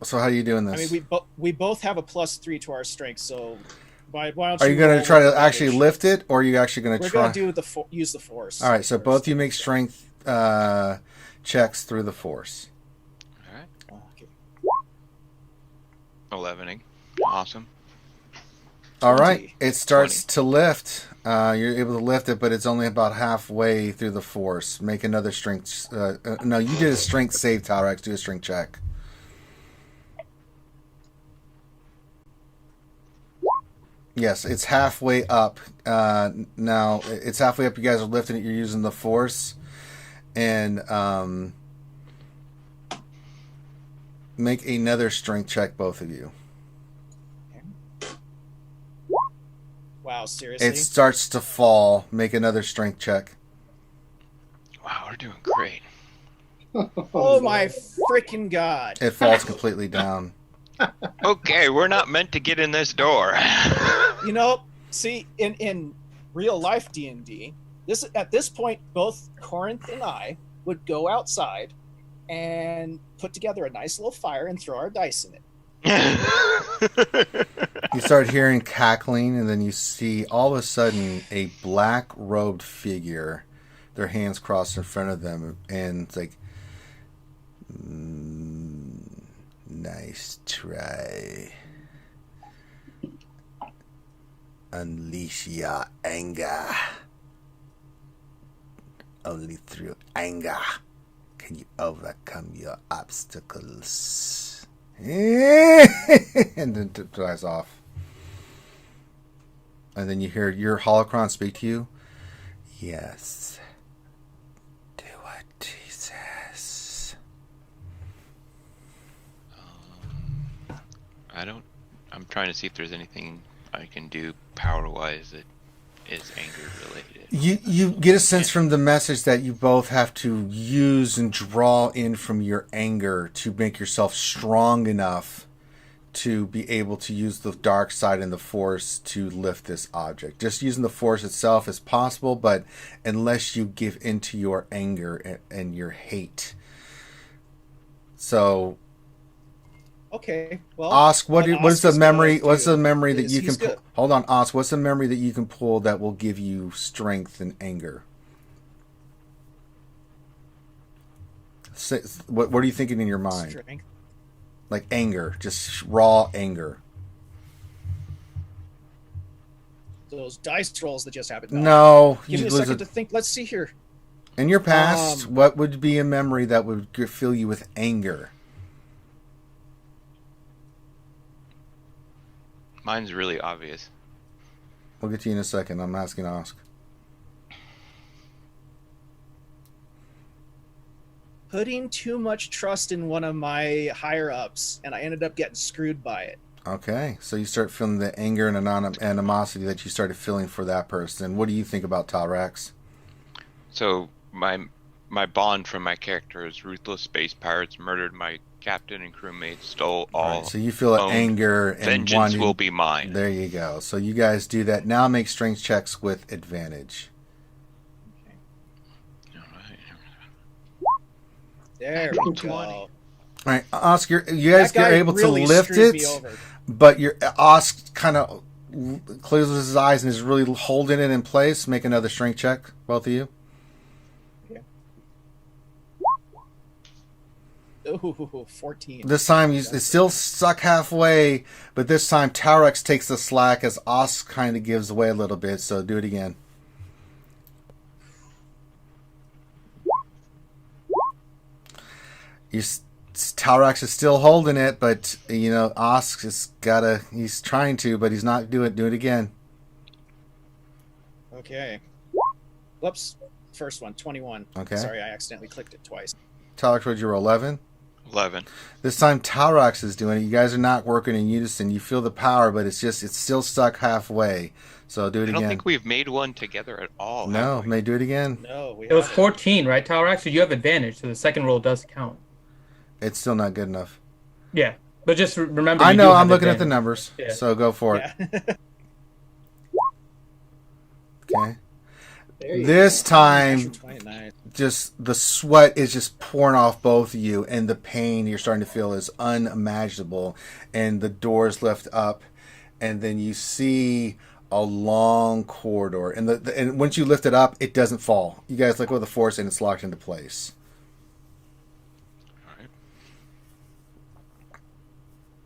So how are you doing this? I mean, we both have a +3 to our strength, so why don't are you going to try to actually lift it, or are you actually going to try? We're going to use the force. All right, so both you make strength checks through the force. All right. Okay. 11ing. Awesome. All right, it starts to lift. You're able to lift it, but it's only about halfway through the force. Make another strength. No, you did a strength save, Talrax. Do a strength check. Yes, it's halfway up. Now, it's halfway up. You guys are lifting it. You're using the force. And make another strength check, both of you. Wow, seriously? It starts to fall. Make another strength check. Wow, we're doing great. Oh my freaking god. It falls completely down. Okay, we're not meant to get in this door. You know, see, in real life D&D, at this point, both Corinth and I would go outside and put together a nice little fire and throw our dice in it. You start hearing cackling, and then you see all of a sudden a black-robed figure, their hands crossed in front of them, and it's like, nice try. Unleash your anger. Only through anger can you overcome your obstacles. And then it dies off. And then you hear your holocron speak to you. Yes. Do what he says. I'm trying to see if there's anything I can do power-wise that is anger related. You get a sense from the message that you both have to use and draw in from your anger to make yourself strong enough to be able to use the dark side and the force to lift this object. Just using the force itself is possible, but unless you give into your anger and your hate. So okay, well, Osk, what is the memory? What's the memory that you can pull? Good. Hold on, Osk. What's the memory that you can pull that will give you strength and anger? What are you thinking in your mind? Strength. Like anger, just raw anger. Those dice rolls that just happened. No, Give me a second to think. Let's see here. In your past, what would be a memory that would fill you with anger? Mine's really obvious. We'll get to you in a second. I'm asking Osk. Putting too much trust in one of my higher ups, and I ended up getting screwed by it. Okay, so you start feeling the anger and animosity that you started feeling for that person. What do you think about Talrax? So my bond from my character is ruthless space pirates murdered my captain and crewmates stole All all. right, so you feel owned. anger and Vengeance wanting. will be mine. There you go. So you guys do that. Now make strength checks with advantage. There we 20. go. All right, Oscar, you guys That guy are able really to lift screwed it, me over. but your Oscar kind of closes his eyes and is really holding it in place. Make another strength check, both of you. Ooh, 14. This time it's still stuck halfway, but this time Taurex takes the slack as Os kind of gives away a little bit. So do it again. Taurex is still holding it, but Os is he's trying to, but he's not doing it. Do it again. Okay. Whoops. First one, 21. Okay. Sorry, I accidentally clicked it twice. Taurex, would you roll 11? 11. This time Taurex is doing it. You guys are not working in unison. You feel the power, but it's still stuck halfway. So do it I again. don't think we've made one together at all. No, have we? may do it again. No, we It was haven't. 14, right, Taurex? So you have advantage, so the second roll does count. It's still not good enough. Yeah, but just remember. I you know. do I'm have looking at the advantage. numbers. Yeah. So go for it. Yeah. Okay. There you This time, Natural 29. just the sweat is just pouring off both of you, and the pain you're starting to feel is unimaginable. And the doors lift up, and then you see a long corridor. And and once you lift it up, it doesn't fall. You guys let go of the force, and it's locked into place. Alright.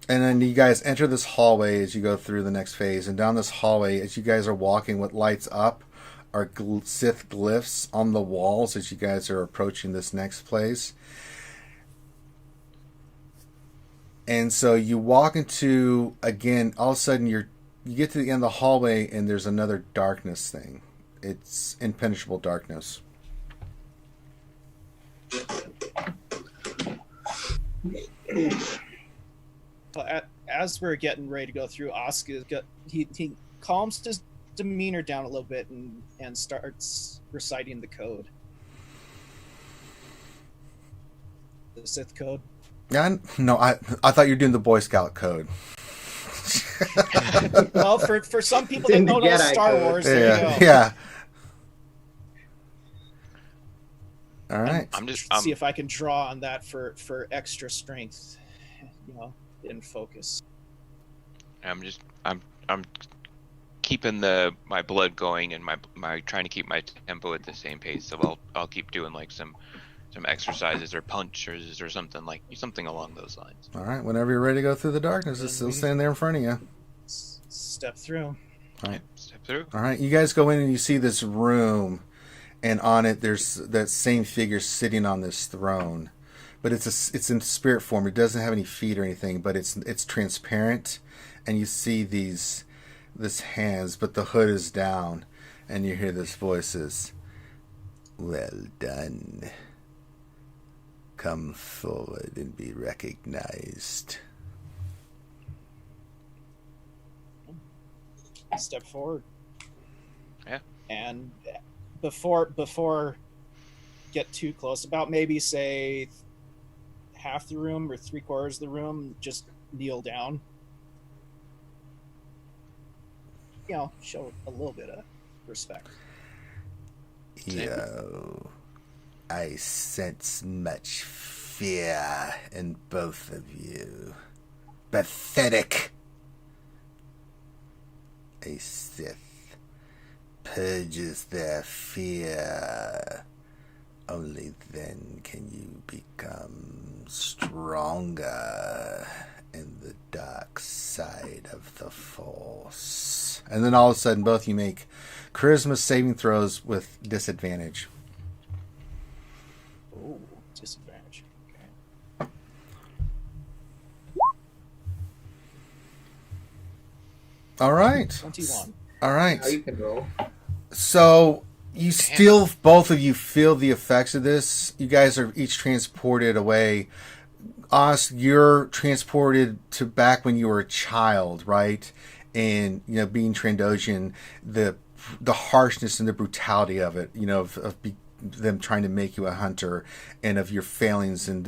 And then you guys enter this hallway as you go through the next phase. And down this hallway, as you guys are walking, what lights up are Sith glyphs on the walls as you guys are approaching this next place. And so you walk into, again, all of a sudden you get to the end of the hallway and there's another darkness thing. It's impenetrable darkness. As we're getting ready to go through, Oscar he calms his demeanor down a little bit and starts reciting the code. The Sith code. Yeah, no, I thought you were doing the Boy Scout code. Well, for some people that In the don't know Jedi Star code. Wars, there you Yeah, go. yeah. All right. I'm just. See if I can draw on that for extra strength, in focus. I'm keeping my blood going and my trying to keep my tempo at the same pace. So I'll keep doing like some exercises or punches or something along those lines. All right. Whenever you're ready to go through the darkness, it's still standing there in front of you. Step through. Step through. All right. You guys go in and you see this room, and on it there's that same figure sitting on this throne, but it's in spirit form. It doesn't have any feet or anything, but it's transparent, and you see this hands, but the hood is down, and you hear this voices. Well done. Come forward and be recognized. Step forward. Yeah. And before get too close, about maybe say half the room or 3/4 of the room, just kneel down. Show a little bit of respect. Yo, I sense much fear in both of you. Pathetic. A Sith purges their fear. Only then can you become stronger in the dark side of the Force. And then all of a sudden, both you make charisma saving throws with disadvantage. Oh, disadvantage. Okay. All right. 21. All right. Now you can roll. So you still, both of you, feel the effects of this. You guys are each transported away. Os, you're transported to back when you were a child, right? And being Trandoshan, the harshness and the brutality of it, them trying to make you a hunter, and of your failings and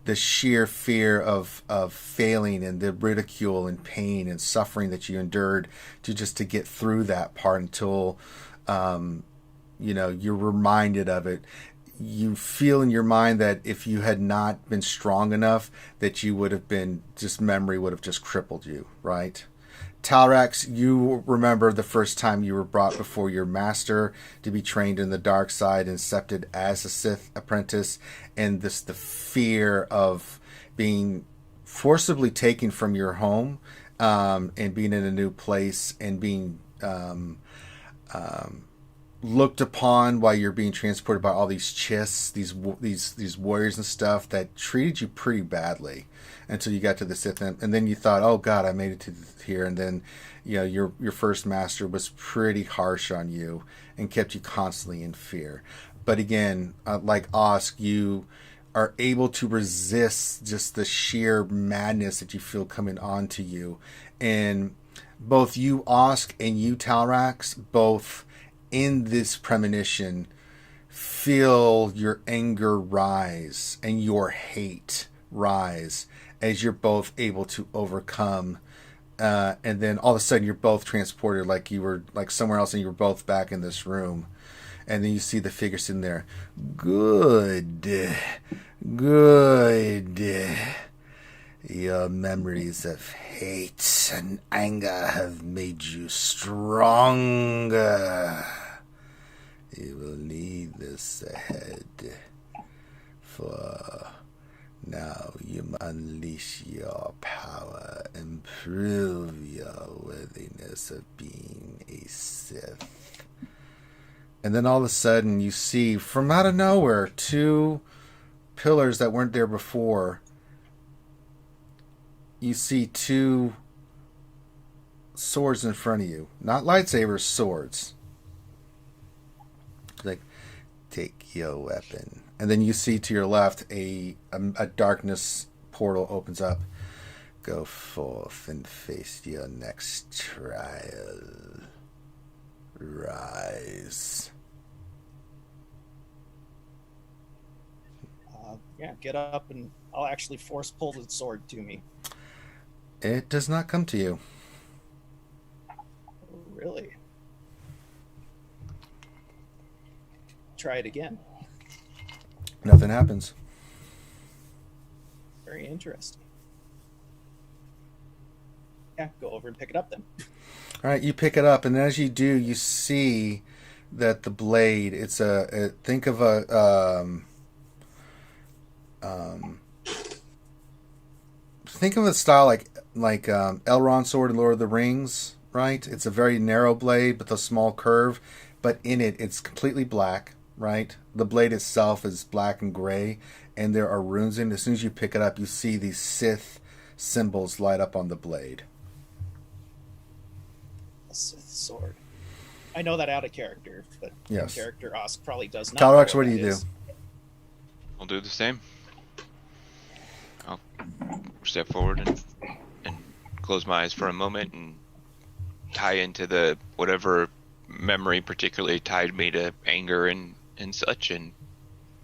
the sheer fear of failing and the ridicule and pain and suffering that you endured to get through that part until you're reminded of it. You feel in your mind that if you had not been strong enough, that you would have been, just memory would have just crippled you, right? Talrax, you remember the first time you were brought before your master to be trained in the dark side and accepted as a Sith apprentice, and the fear of being forcibly taken from your home and being in a new place and being looked upon while you're being transported by all these chists, these warriors and stuff that treated you pretty badly until you got to the Sith, and then you thought, oh God, I made it to here, and then your first master was pretty harsh on you and kept you constantly in fear. But again, like Osk, you are able to resist just the sheer madness that you feel coming onto you, and both you, Osk, and you, Talrax, both in this premonition feel your anger rise and your hate rise as you're both able to overcome, and then all of a sudden you're both transported like you were like somewhere else and you were both back in this room, and then you see the figure sitting there. Good. Your memories of hate and anger have made you stronger. You will need this ahead, for now you unleash your power and prove your worthiness of being a Sith. And then all of a sudden you see from out of nowhere 2 pillars that weren't there before. You see 2 swords in front of you. Not lightsabers, swords. Like, take your weapon. And then you see to your left a darkness portal opens up. Go forth and face your next trial. Rise. Get up and I'll actually force pull the sword to me. It does not come to you. Really? Try it again. Nothing happens. Very interesting. Yeah, go over and pick it up then. All right, you pick it up, and as you do, you see that the blade. It's think of a think of a style like Elrond's sword in Lord of the Rings, right? It's a very narrow blade with a small curve, but in it, it's completely black, right? The blade itself is black and gray, and there are runes in it. As soon as you pick it up, you see these Sith symbols light up on the blade. A Sith sword. I know that out of character, but Yes. in character Osk probably does not. Talrax, know what do that you is. do? I'll do the same. I'll step forward and close my eyes for a moment and tie into the whatever memory particularly tied me to anger and such, and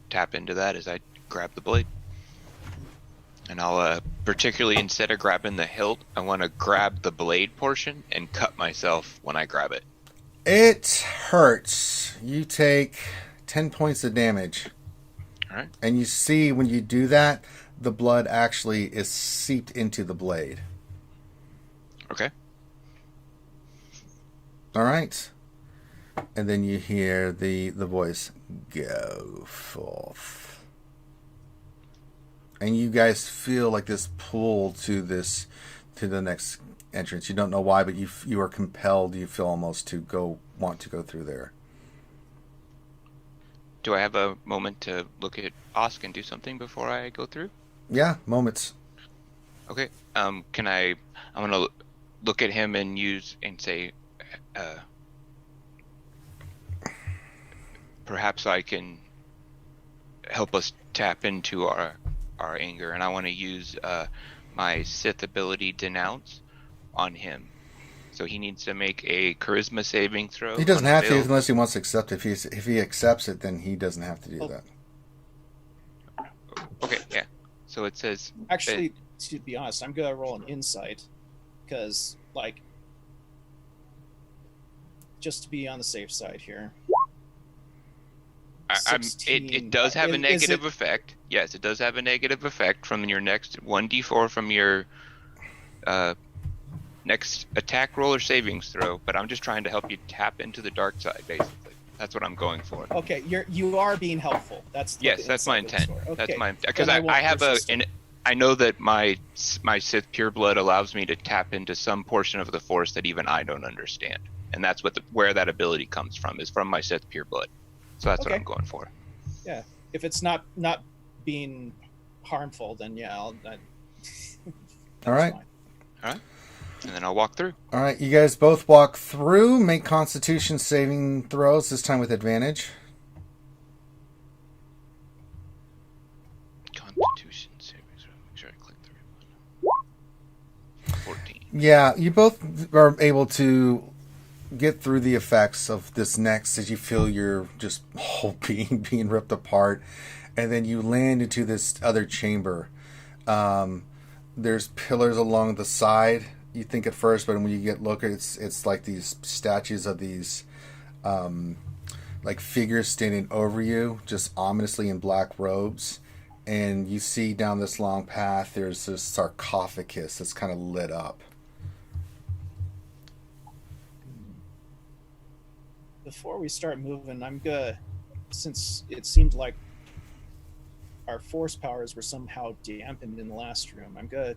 tap into that as I grab the blade. And I'll particularly, instead of grabbing the hilt, I want to grab the blade portion and cut myself when I grab it. It hurts. You take 10 points of damage. All right. And you see when you do that, the blood actually is seeped into the blade. Okay. All right. And then you hear the voice, go forth. And you guys feel like this pull to the next entrance. You don't know why, but you are compelled, you feel almost to want to go through there. Do I have a moment to look at Osk and do something before I go through? Yeah, moments. Okay. I'm gonna look at him and say, perhaps I can help us tap into our anger, and I want to use my Sith ability Denounce on him. So he needs to make a charisma saving throw. He doesn't have to unless he wants to accept it. If he accepts it, then he doesn't have to do that. Okay, yeah. So it says Actually, to be honest, I'm gonna roll an insight because, like, just to be on the safe side here. it does have a negative effect. Yes, it does have a negative effect from your next 1d4 from your next attack roll or savings throw. But I'm just trying to help you tap into the dark side, basically. That's what I'm going for. Okay, you are being helpful. That's what Yes, the that's my insight is intent. for. That's Okay. my because Then I have resist it. I know that my Sith pure blood allows me to tap into some portion of the Force that even I don't understand, and that's where that ability comes from, is from my Sith pure blood. So that's what Okay. I'm going for. Yeah, if it's not being harmful, then yeah, All right. fine. All right, and then I'll walk through. All right, you guys both walk through. Make Constitution saving throws, this time with advantage. Constitution savings. Make sure I click the right one. 14. Yeah, you both are able to get through the effects of this next as you feel your just whole being ripped apart, and then you land into this other chamber. There's pillars along the side. You think at first, but when you get look, it's like these statues of these like figures standing over you, just ominously in black robes. And you see down this long path, there's this sarcophagus that's kind of lit up. Before we start moving, I'm gonna, since it seemed like our force powers were somehow dampened in the last room, I'm gonna,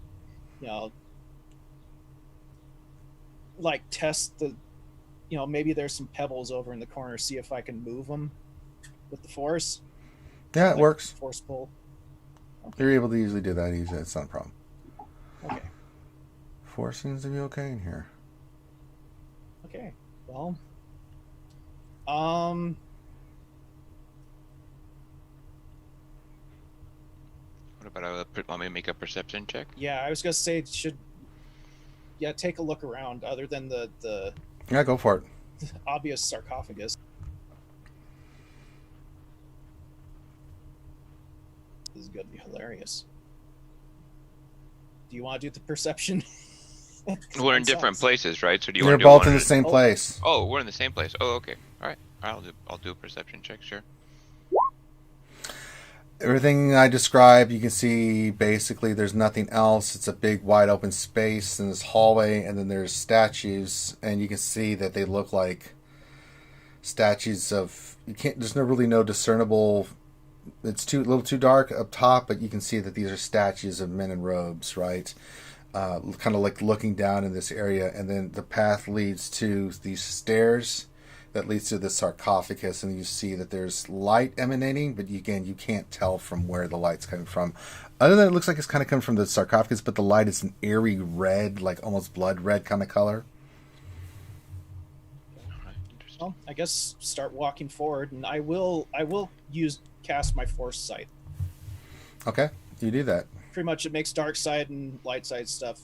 like test the, maybe there's some pebbles over in the corner, see if I can move them with the force. Yeah, it Like works. Force pull. You're able to easily do that. Easily, it's not a problem. Okay. Force seems to be okay in here. Okay. Well. What about want me to make a perception check? Yeah, I was gonna say take a look around. Other than the Yeah, go for it. obvious sarcophagus. This is gonna be hilarious. Do you want to do the perception? We're in different places, right? So do you You're want to do both one in at the a- same place. Oh, we're in the same place. Oh, okay. All right. I'll do a perception check, sure. Everything I described, you can see basically there's nothing else. It's a big wide open space in this hallway, and then there's statues, and you can see that they look like statues of, there's no discernible, it's a little too dark up top, but you can see that these are statues of men in robes, right? Kind of like looking down in this area, and then the path leads to these stairs that leads to the sarcophagus, and you see that there's light emanating, but you can't tell from where the light's coming from. Other than it looks like it's kind of coming from the sarcophagus, but the light is an eerie red, like almost blood red kind of color. Well, I guess start walking forward, and I will cast my force sight. Okay, you do that. Pretty much, it makes dark side and light side stuff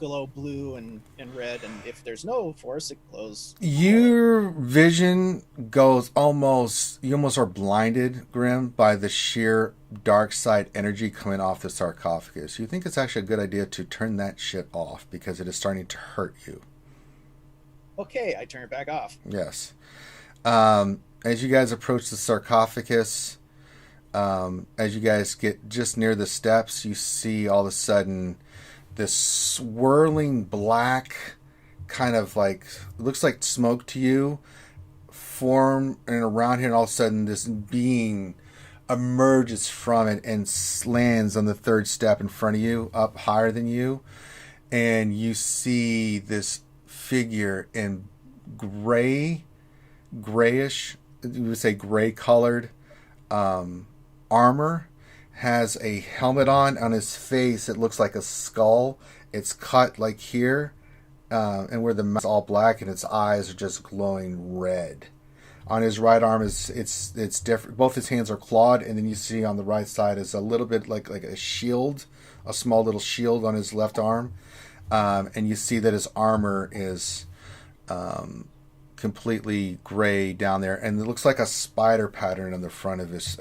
glow blue and red, and if there's no force, it glows. Your vision goes you almost are blinded, Grim, by the sheer dark side energy coming off the sarcophagus. You think it's actually a good idea to turn that shit off because it is starting to hurt you. Okay, I turn it back off. Yes. As you guys approach the sarcophagus, as you guys get just near the steps, you see all of a sudden this swirling black kind of like, looks like smoke to you, form and around here, and all of a sudden this being emerges from it and lands on the third step in front of you, up higher than you, and you see this figure in grayish, you would say gray colored armor, has a helmet on his face. It looks like a skull. It's cut like here, and where the mouth is all black and its eyes are just glowing red. On his right arm it's different. Both his hands are clawed, and then you see on the right side is a little bit like a shield, a small little shield on his left arm, and you see that his armor is completely gray down there, and it looks like a spider pattern on the front of his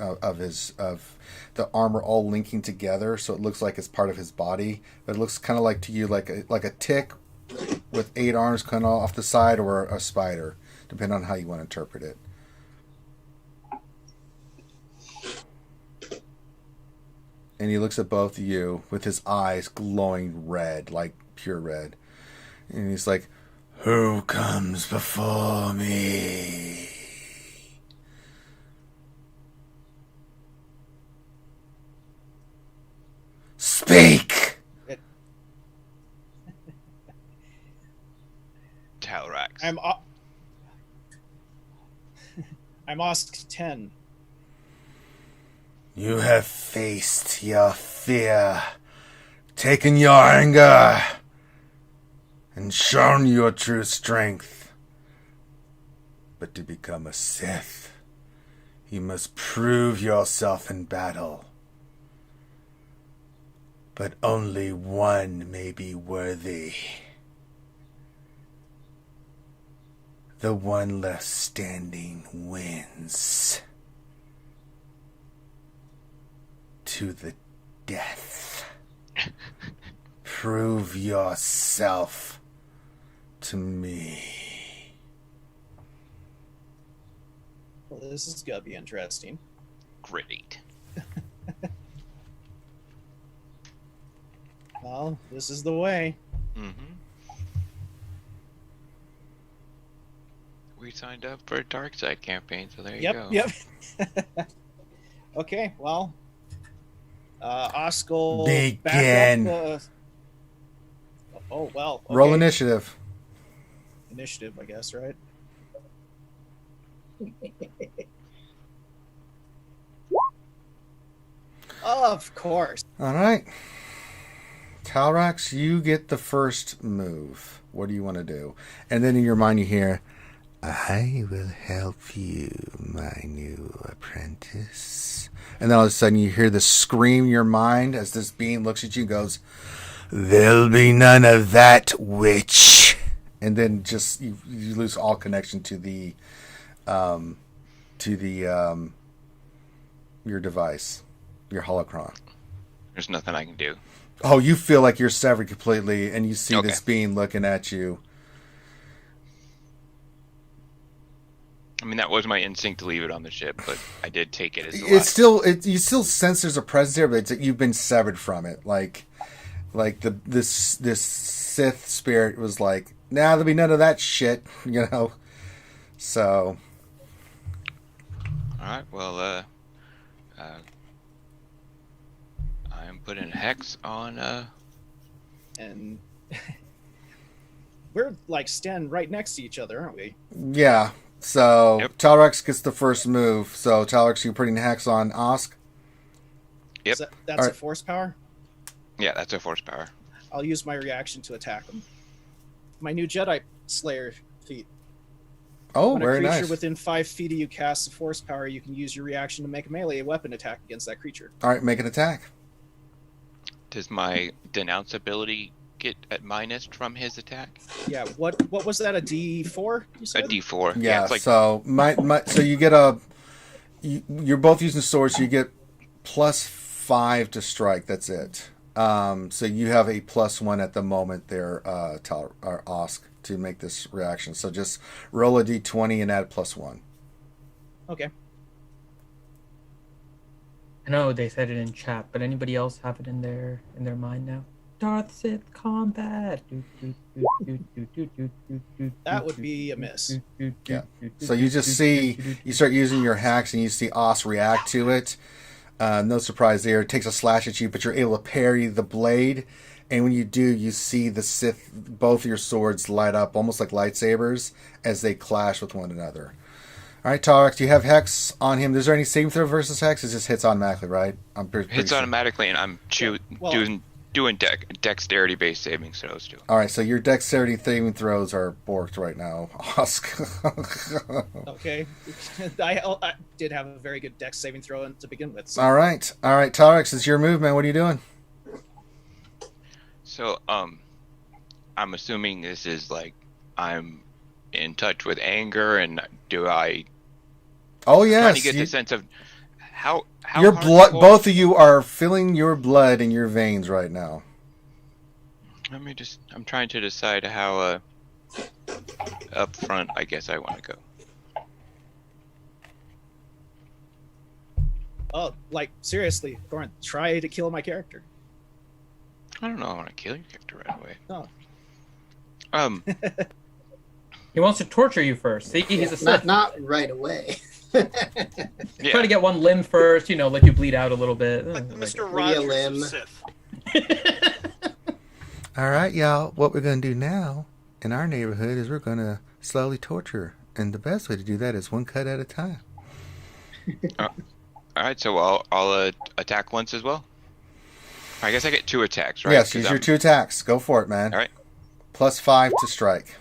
the armor all linking together, so it looks like it's part of his body. But it looks kind of like to you like a tick with 8 arms coming off the side, or a spider, depending on how you want to interpret it. And he looks at both of you with his eyes glowing red, like pure red. And he's like, "Who comes before me?" Speak! Talrax. I'm Osk 10. You have faced your fear, taken your anger, and shown your true strength. But to become a Sith, you must prove yourself in battle. But only one may be worthy. The one left standing wins. To the death. Prove yourself to me. Well, this is gonna be interesting. Great. Well, this is the way. We signed up for a dark side campaign, so there you Yep, go. yep. Okay, well, Oscar. Begin. Oh well. Okay. Roll initiative. Initiative, I guess, right? Of course. All right. Talrax, you get the first move. What do you want to do? And then in your mind you hear, "I will help you, my new apprentice." And then all of a sudden you hear this scream in your mind as this being looks at you and goes, "There'll be none of that, witch." And then just you lose all connection to the your device, your holocron. There's nothing I can do. Oh, you feel like you're severed completely, and you see Okay. this being looking at you. I mean, that was my instinct to leave it on the ship, but I did take it as the It's last. still, you still sense there's a presence there, but you've been severed from it. Like this Sith spirit was like, "Nah, there'll be none of that shit," you know. So, All right. Well, I'm putting a hex on. And we're like standing right next to each other, aren't we? yeah. So Yep. Talrax gets the first move. So Talrax, you're putting hex on Osk. Yep. That's Alright. a force power. Yeah, that's a force power. I'll use my reaction to attack him. My new Jedi Slayer feat. Oh, When a very creature nice. within 5 feet of you casts a force power, you can use your reaction to make a melee weapon attack against that creature. All right, make an attack. Does my denounce ability get at minus from his attack? Yeah, what was that, a D4? You A said? D4. Yeah. it's like So so you get you're both using swords. So you get +5 to strike. That's it. So you have a +1 at the moment there, or Osk, to make this reaction. So just roll a d20 and add +1. Okay. I know they said it in chat, but anybody else have it in their mind now? Darth Sith combat. That would be a miss. Yeah. So you just see, you start using your hacks and you see Osk react to it. No surprise there. It takes a slash at you, but you're able to parry the blade. And when you do, you see the Sith, both your swords light up almost like lightsabers as they clash with one another. All right, Talrax, do you have Hex on him? Is there any saving throw versus Hex? It just hits automatically, right? I'm pretty hits sure. automatically, and I'm Well- doing dexterity-based saving throws too. All right, so your dexterity saving throws are borked right now, Osk. Okay. I did have a very good dex saving throw to begin with. So. All right, Talrax, it's your move, man. What are you doing? So, I'm assuming this is like I'm in touch with anger, and do I? Oh Trying to yes, get the sense of how your blood. hardcore- Both of you are filling your blood in your veins right now. Let me just. I'm trying to decide how up front I guess I want to go. Oh, like seriously, Corinth, try to kill my character. I don't know. I want to kill your character right away. No. He wants to torture you first. See, he's a Sith. Not right away. Yeah. Try to get one limb first, let you bleed out a little bit. Like Mr. Free a Rogers limb. of Sith. All right, y'all. What we're going to do now in our neighborhood is we're going to slowly torture. And the best way to do that is one cut at a time. All right, so I'll attack once as well. I guess I get 2 attacks, right? Yes, 'Cause use your I'm- 2 attacks. Go for it, man. All right. +5 to strike.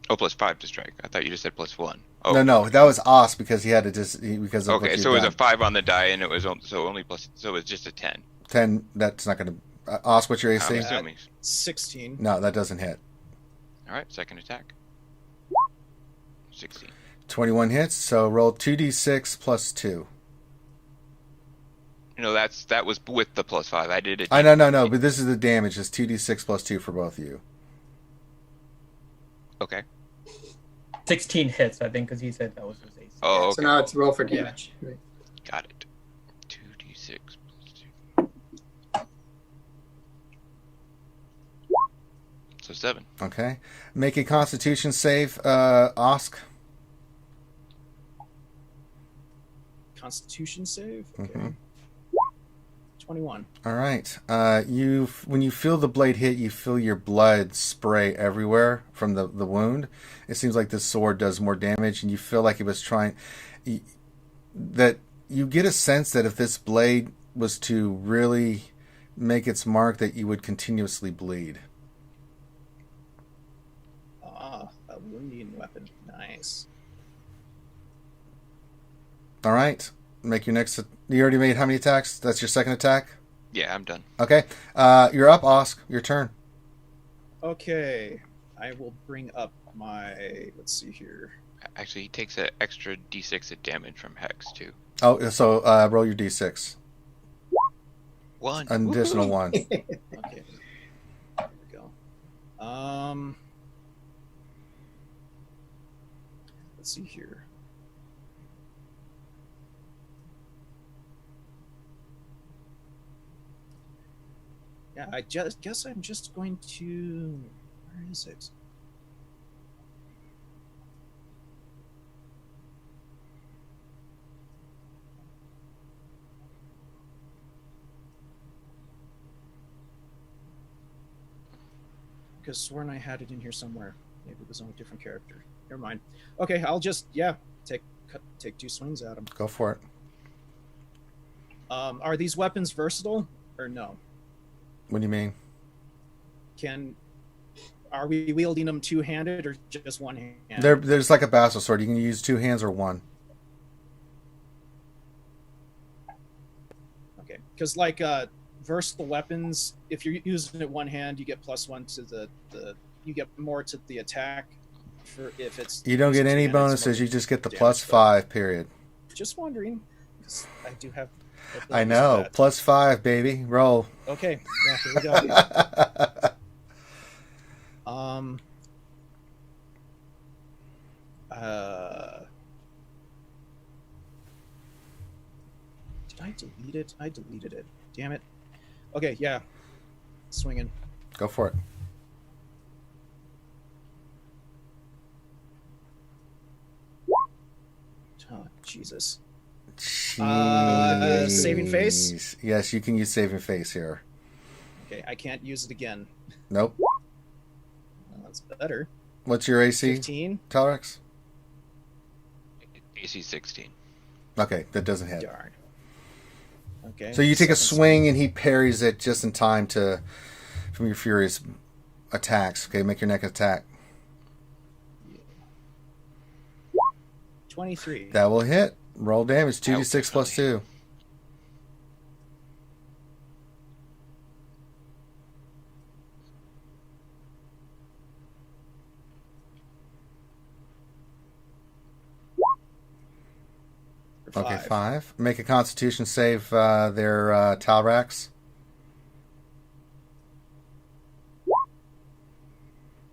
Oh, +5 to strike. I thought you just said +1. Oh, No, that was Os because he had to because of what okay, you'd so it was a done. 5 on the die, and it was only plus. So it was just a 10. 10. That's not going to. Os, what's your AC? I'm assuming. 16. No, that doesn't hit. All right, second attack. 16. 21 hits. So roll 2d6 plus 2. That was with the +5. I did it. I no, but this is the damage. It's 2d6 plus 2 for both of you. Okay. 16 hits, I think, because he said that was his AC. Oh, So okay. now it's roll for damage. Right. Got it. 2d6 plus 2. So 7. Okay. Make a Constitution save, Osk. Constitution save. Okay. Mhm. 21. All right. When you feel the blade hit, you feel your blood spray everywhere from the wound. It seems like this sword does more damage, and you feel like it was trying. That you get a sense that if this blade was to really make its mark, that you would continuously bleed. Ah, a wounding weapon. Nice. All right. Make your next. You already made how many attacks? That's your second attack? Yeah, I'm done. Okay. You're up, Osk. Your turn. Okay. I will bring up my. Let's see here. Actually, he takes an extra d6 of damage from Hex, too. Oh, so roll your d6. 1. An additional one. Okay. There we go. Let's see here. Yeah, I just guess I'm just going to. Where is it? Because sworn I had it in here somewhere. Maybe it was on a different character. Never mind. Okay, I'll just take 2 swings at him. Go for it. Are these weapons versatile or no? What do you mean? Are we wielding them 2-handed or just one hand? There's like a battle sword. You can use 2 hands or 1. Okay, because versatile weapons, if you're using it one hand, you get +1 to the you get more to the attack. For if it's You don't get used any two-handed, it's bonuses. more You just get the damage, +5. Period. Just wondering, because I do have. I know. +5, baby. Roll. Okay, yeah, here we go. Did I delete it? I deleted it. Damn it. Okay, yeah. Swinging. Go for it. Oh, Jesus. Jeez. Saving face? Yes, you can use saving face here. Okay, I can't use it again. Nope. That's better. What's your AC, 15? Telerex? AC 16. Okay, that doesn't hit. Darn. Okay. So you take a second swing and he parries it just in time from your furious attacks. Okay, make your next attack. 23. That will hit. Roll damage. 2d6 plus 2. 5. Okay, 5. Make a Constitution save. Their Talrax.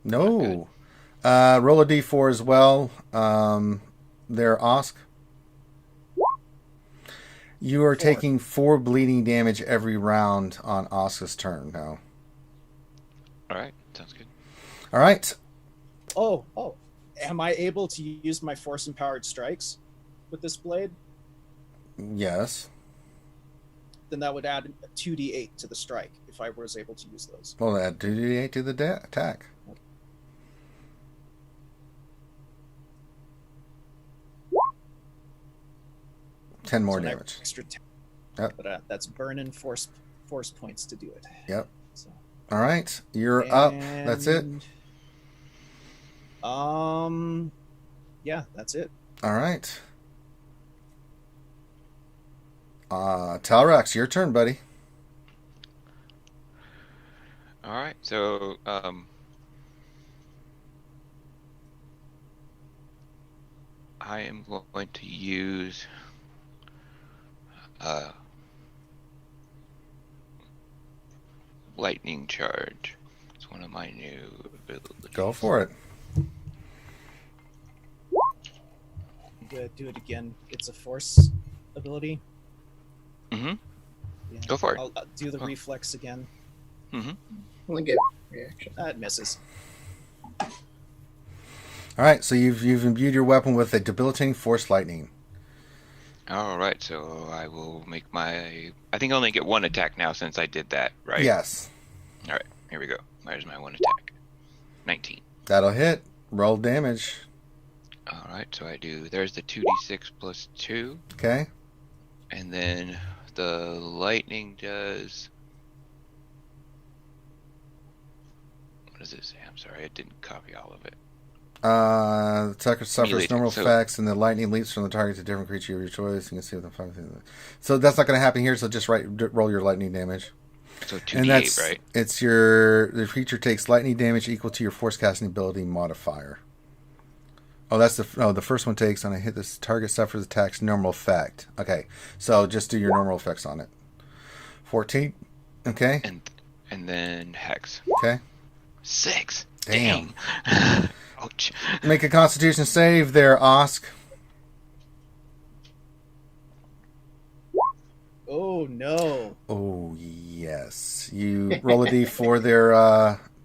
No. Roll a d4 as well. Their Osk. You are 4. taking 4 bleeding damage every round on Osk's turn now. All right, sounds good. All right. Oh. Am I able to use my force empowered strikes with this blade? Yes. Then that would add 2d8 to the strike if I was able to use those. Well, add 2d8 to the attack. Ten more So an damage. Extra 10. Yep. But that's burning force points to do it. Yep. So, All right. You're up. That's it. Yeah, that's it. All right. Talrax, your turn, buddy. All right, so I am going to use lightning charge. It's one of my new abilities. Go for it. Do it again. It's a force ability. Mm-hmm. Yeah. Go for it. I'll do the reflex again. Mm-hmm. Only get reaction. It misses. All right. So you've imbued your weapon with a debilitating force lightning. All right, so I will make my. I think I only get one attack now since I did that, right? Yes. All right, here we go. There's my one attack. 19. That'll hit. Roll damage. All right, so I do. There's the 2d6 plus 2. Okay. And then the lightning does. What does it say? I'm sorry, I didn't copy all of it. The attacker suffers Melee normal attack, so- effects, and the lightning leaps from the target to a different creature of your choice. You can see what the fuck. So that's not going to happen here. So just roll your lightning damage. So And 2d8, that's right? it's the creature takes lightning damage equal to your force casting ability modifier. Oh, that's the first one takes on a hit. This target suffers attack's normal effect. Okay, so just do your normal effects on it. 14. Okay. And then hex. Okay. 6. Damn. Dang. Ouch. Make a Constitution save there, Osk. Oh no. Oh yes. You roll a d4 there,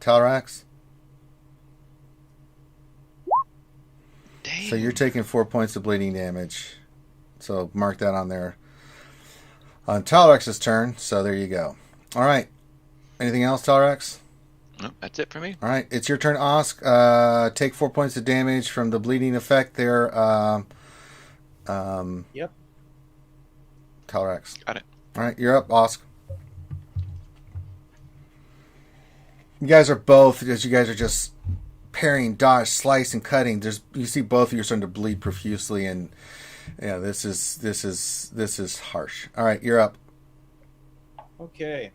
Talrax. Dang. So you're taking 4 points of bleeding damage. So mark that on there. On Talrax's turn, so there you go. All right. Anything else, Talrax? Nope, that's it for me. All right. It's your turn, Osk. Take 4 points of damage from the bleeding effect there. Yep. Talrax. Got it. All right. You're up, Osk. You guys are both, as you guys are just parrying, dodge, slice, and cutting. You see both of you are starting to bleed profusely, and yeah, this is harsh. All right, you're up. Okay.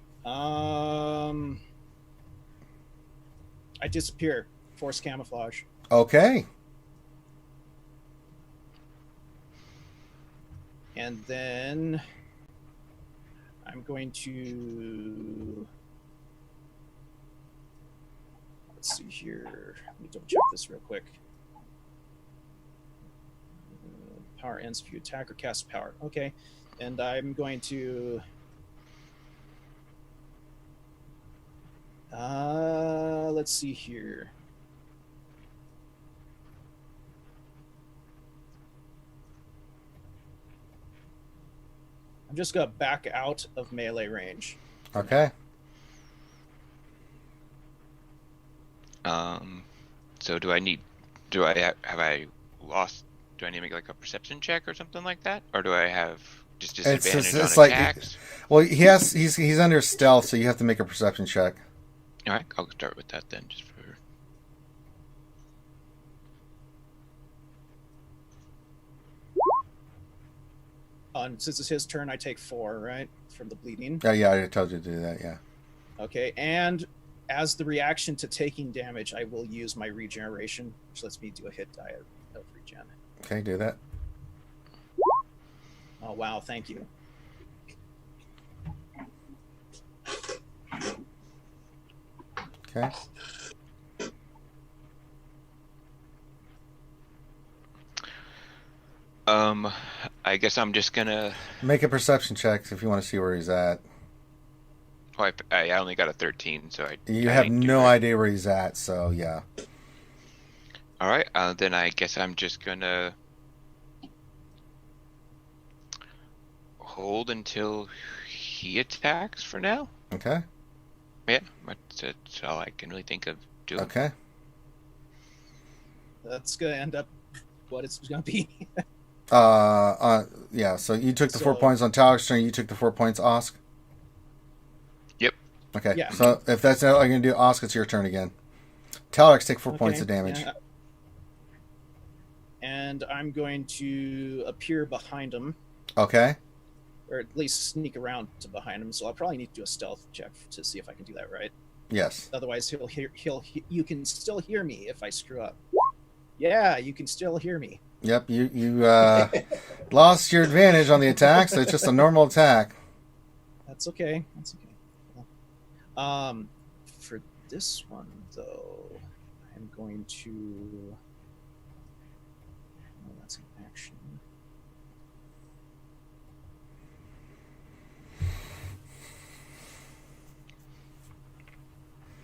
I disappear. Force camouflage. Okay. And then I'm going to. Let's see here. Let me double check this real quick. Power ends if you attack or cast power. Okay. And I'm going to. Let's see here. I'm just gonna back out of melee range. Okay. So have I lost? Do I need to make like a perception check or something like that, or do I have just disadvantage it's on like- attacks? Well, he's under stealth, so you have to make a perception check. All right, I'll start with that then, just for. Since it's his turn, I take 4, right? From the bleeding. Yeah, I told you to do that. Yeah. Okay, and as the reaction to taking damage, I will use my regeneration, which lets me do a hit die of regen. Okay, do that. Oh wow, thank you. Okay. I guess I'm just gonna. Make a perception check if you want to see where he's at. Oh, I only got a 13, so You I have didn't do no right. idea where he's at, so yeah. All right, then I guess I'm just gonna hold until he attacks for now. Okay. Yeah, that's all I can really think of doing. Okay. That's gonna end up what it's gonna be. Yeah, so you took the So- 4 points on Talik's turn, you took the 4 points, Osk? Yep. Okay, Yeah. so if that's all you're going to do, Osk, it's your turn again. Talik's take 4 points of damage. yeah. And I'm going to appear behind him, Okay. or at least sneak around to behind him. So I'll probably need to do a stealth check to see if I can do that right. Yes. Otherwise, you can still hear me if I screw up. Yeah, you can still hear me. Yep, you lost your advantage on the attack, so it's just a normal attack. That's okay. That's okay. For this one though, I'm going to. Oh, that's an action.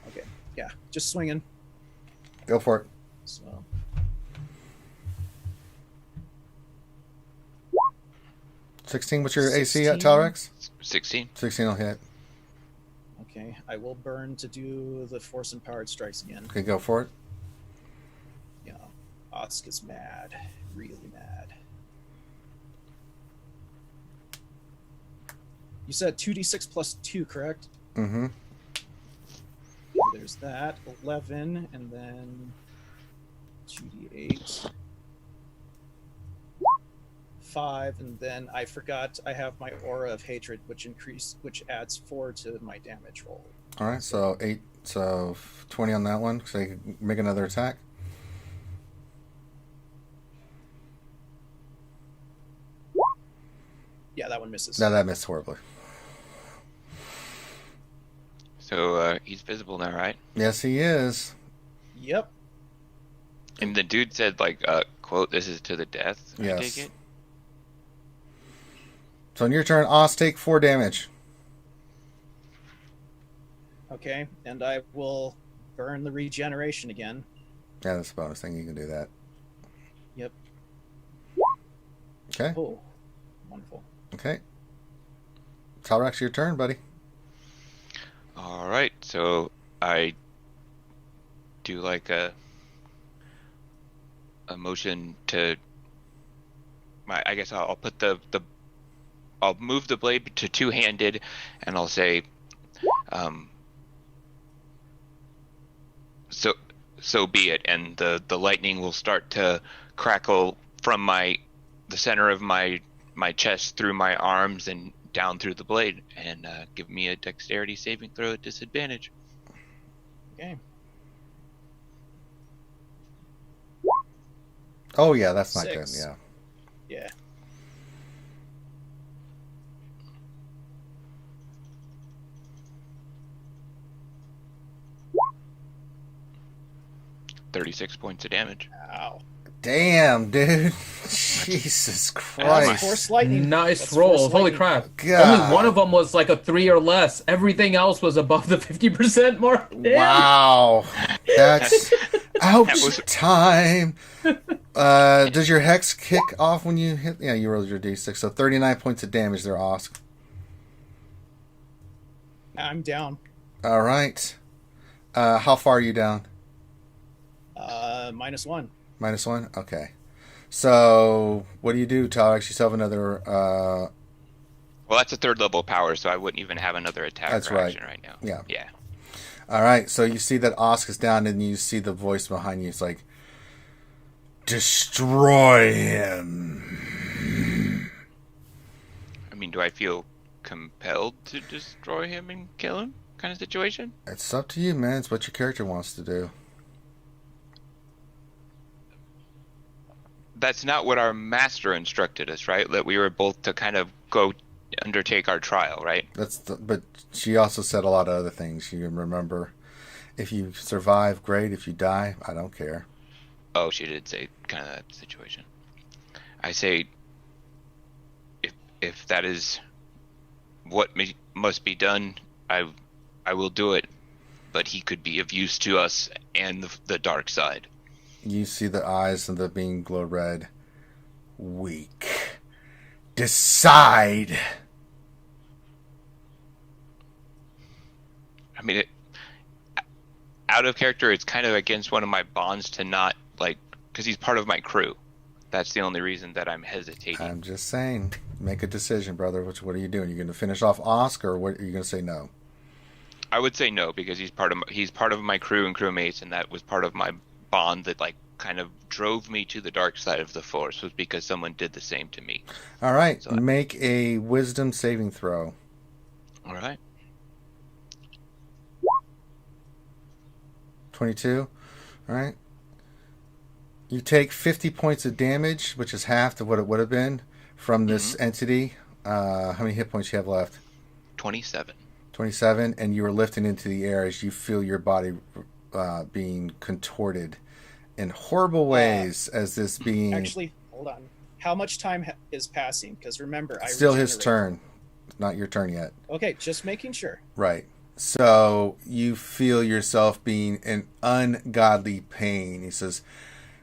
Okay. Yeah, just swinging. Go for it. So. 16, what's your AC at 16? Talrex? 16. 16 will hit. Okay, I will burn to do the force empowered strikes again. Okay, go for it. Yeah, Oscar's mad, really mad. You said 2d6 plus 2, correct? Mm-hmm. There's that, 11, and then 2d8. 5, and then I forgot I have my aura of hatred, which adds 4 to my damage roll. All right, so 8, so 20 on that one, so you can make another attack. Yeah, that one misses. No, that missed horribly. So he's visible now, right? Yes, he is. Yep. And the dude said, like, quote, "This is to the death." I Yes. take it. So on your turn, Oz, take 4 damage. Okay, and I will burn the regeneration again. Yeah, that's a bonus thing. You can do that. Yep. Okay. Oh, wonderful. Okay. Talrex, your turn, buddy. All right, so I do like a motion to I guess I'll put I'll move the blade to two-handed, and I'll say, so be it. And the lightning will start to crackle from the center of my chest through my arms and down through the blade, and give me a dexterity saving throw at disadvantage. Okay. Oh, yeah, that's not good. 6. Yeah. Yeah. $36 points of damage. Ow. Damn, dude. Jesus That's Christ. force lightning. Nice That's rolls. force Holy lightning. crap. God. Only one of them was like a 3 or less. Everything else was above the 50% mark. Damn. Wow. That's ouch was- time. Does your hex kick off when you hit? Yeah, you rolled your d6. So 39 points of damage there, Osk. I'm down. All right. How far are you down? -1. -1? Okay. So what do, Talrex? You still have another... Well, that's a third level power, so I wouldn't even have another attack That's or right. action right now. Yeah. Yeah. All right, so you see that Osk is down, and you see the voice behind you. It's like, destroy him. I mean, do I feel compelled to destroy him and kill him kind of situation? It's up to you, man. It's what your character wants to do. that's not what our master instructed us, right? That we were both to kind of go undertake our trial, right? But she also said a lot of other things. You remember, if you survive, great. If you die, I don't care. Oh, she did say kind of that situation. I say, if that is what must be done, I will do it. But he could be of use to us and the dark side. You see the eyes of the being glow red. Weak. Decide. I mean, out of character, it's kind of against one of my bonds to not, like, because he's part of my crew. That's the only reason that I'm hesitating. I'm just saying, make a decision, brother. What are you doing? You going to finish off Oscar, or what are you going to say no? I would say no, because he's part of my crew and crewmates, and that was part of my bond that, like, kind of drove me to the dark side of the Force, was because someone did the same to me. All right, so make a wisdom saving throw. All right. 22. All right. You take 50 points of damage, which is half of what it would have been from this entity. How many hit points you have left? 27. 27, and you are lifting into the air as you feel your body being contorted in horrible ways as this being... Actually, hold on. How much time is passing? Because remember, I still his regenerate. turn. It's not your turn yet. Okay, just making sure. Right. So you feel yourself being in ungodly pain. He says,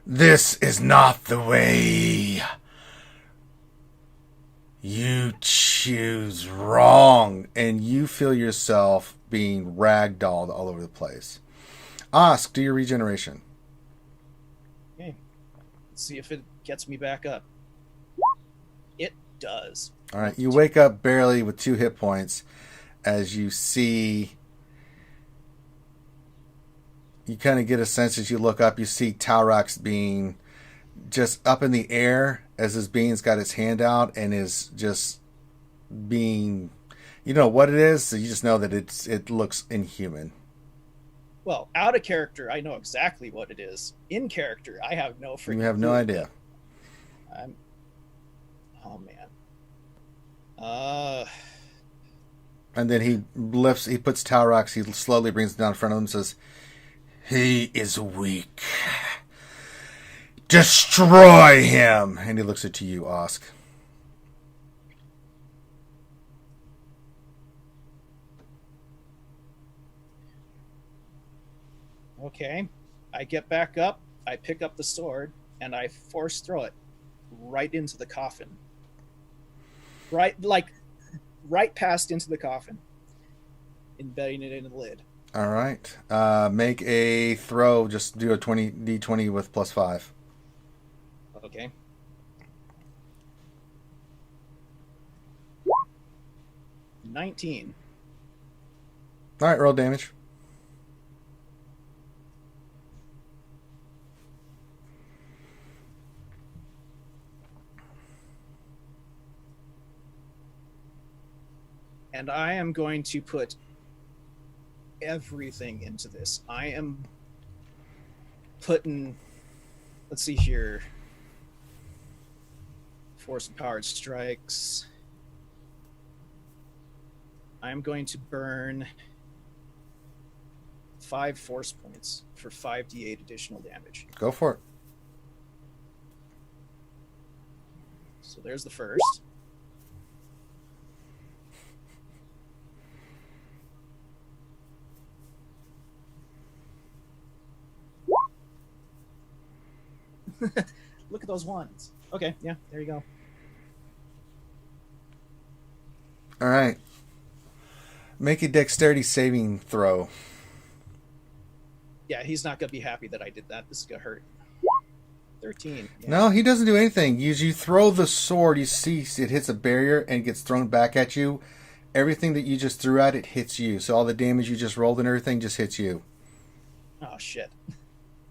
"This is not the way. You choose wrong." And you feel yourself being ragdolled all over the place. Ask, do your regeneration. Okay. Let's see if it gets me back up. It does. All right. You wake up barely with 2 hit points as you see... You kind of get a sense as you look up, you see Talrax being just up in the air as his being's got his hand out and is just being, you know what it is, so you just know that it looks inhuman. Well, out of character, I know exactly what it is. In character, I have no freaking You have no clue. idea. Oh man. And then he puts Talrax, he slowly brings him down in front of him and says, "He is weak. Destroy him!" And he looks at you, Osk. Okay. I get back up, I pick up the sword, and I force throw it right into the coffin. Right past into the coffin. Embedding it in the lid. All right. Make a throw. Just do a d20 with +5. Okay. $19. All right, roll damage. And I am going to put everything into this. I am putting, let's see here, force powered strikes. I'm going to burn 5 force points for 5d8 additional damage. Go for it. So there's the first. Look at those ones. Okay, yeah, there you go. All right. Make a dexterity saving throw. Yeah, he's not going to be happy that I did that. This is going to hurt. 13. Yeah. No, he doesn't do anything. As you throw the sword, you see it hits a barrier and gets thrown back at you. Everything that you just threw at it hits you. So all the damage you just rolled and everything just hits you. Oh, shit.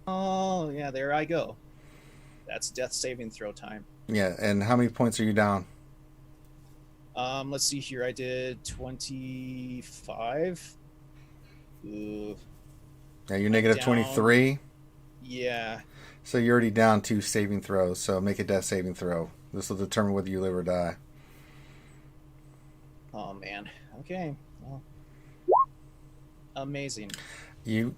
Oh, yeah, there I go. That's death saving throw time. Yeah, and how many points are you down? Let's see here. I did 25. Ooh. Yeah, you're negative Down. 23. Yeah. So you're already down 2 saving throws. So make a death saving throw. This will determine whether you live or die. Oh man. Okay. Well, amazing. You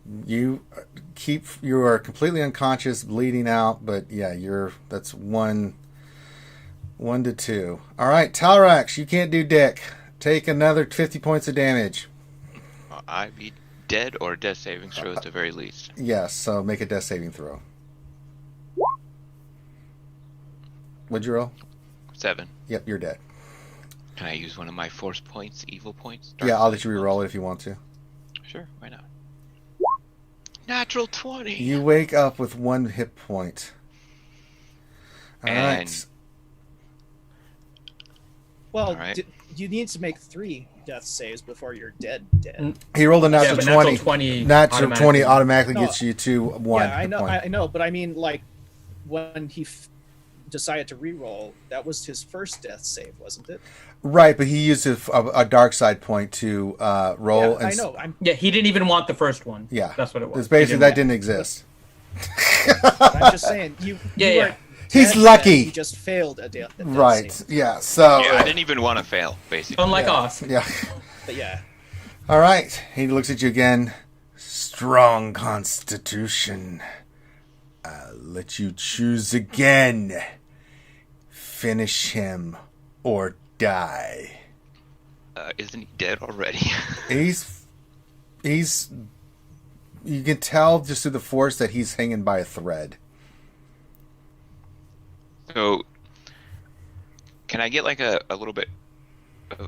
are completely unconscious, bleeding out, but yeah, that's 1 to 2. All right, Talrax, you can't do dick. Take another 50 points of damage. I'd be dead or death saving throw at the very least. Yes, so make a death saving throw. What'd you roll? 7. Yep, you're dead. Can I use one of my force points, evil points? Yeah, I'll let you re-roll it if you want to. Sure, why not? Natural 20. You wake up with 1 hit point. All And- right. Well, All right. you need to make 3 death saves before you're dead. He rolled a Yeah, natural but 20. natural 20 Natural 20 automatically No. gets you to 1 Yeah, I hit know, point. I know, but I mean, like, when he decided to re-roll, that was his first death save, wasn't it? Right, but he used a dark side point to roll. Yeah, I and know. Yeah, he didn't even want the first one. Yeah, That's what it was. It's basically He that didn't didn't exist. But I'm just saying, you Yeah. weren't He's dead lucky. then, you just failed a death Right. save. Yeah. So. Yeah, I didn't even want to fail, basically. Unlike Yeah. us. Yeah. But yeah. All right. He looks at you again. Strong constitution. I'll let you choose again. Finish him or die. Isn't he dead already? He's. You can tell just through the force that he's hanging by a thread. So, can I get like a little bit?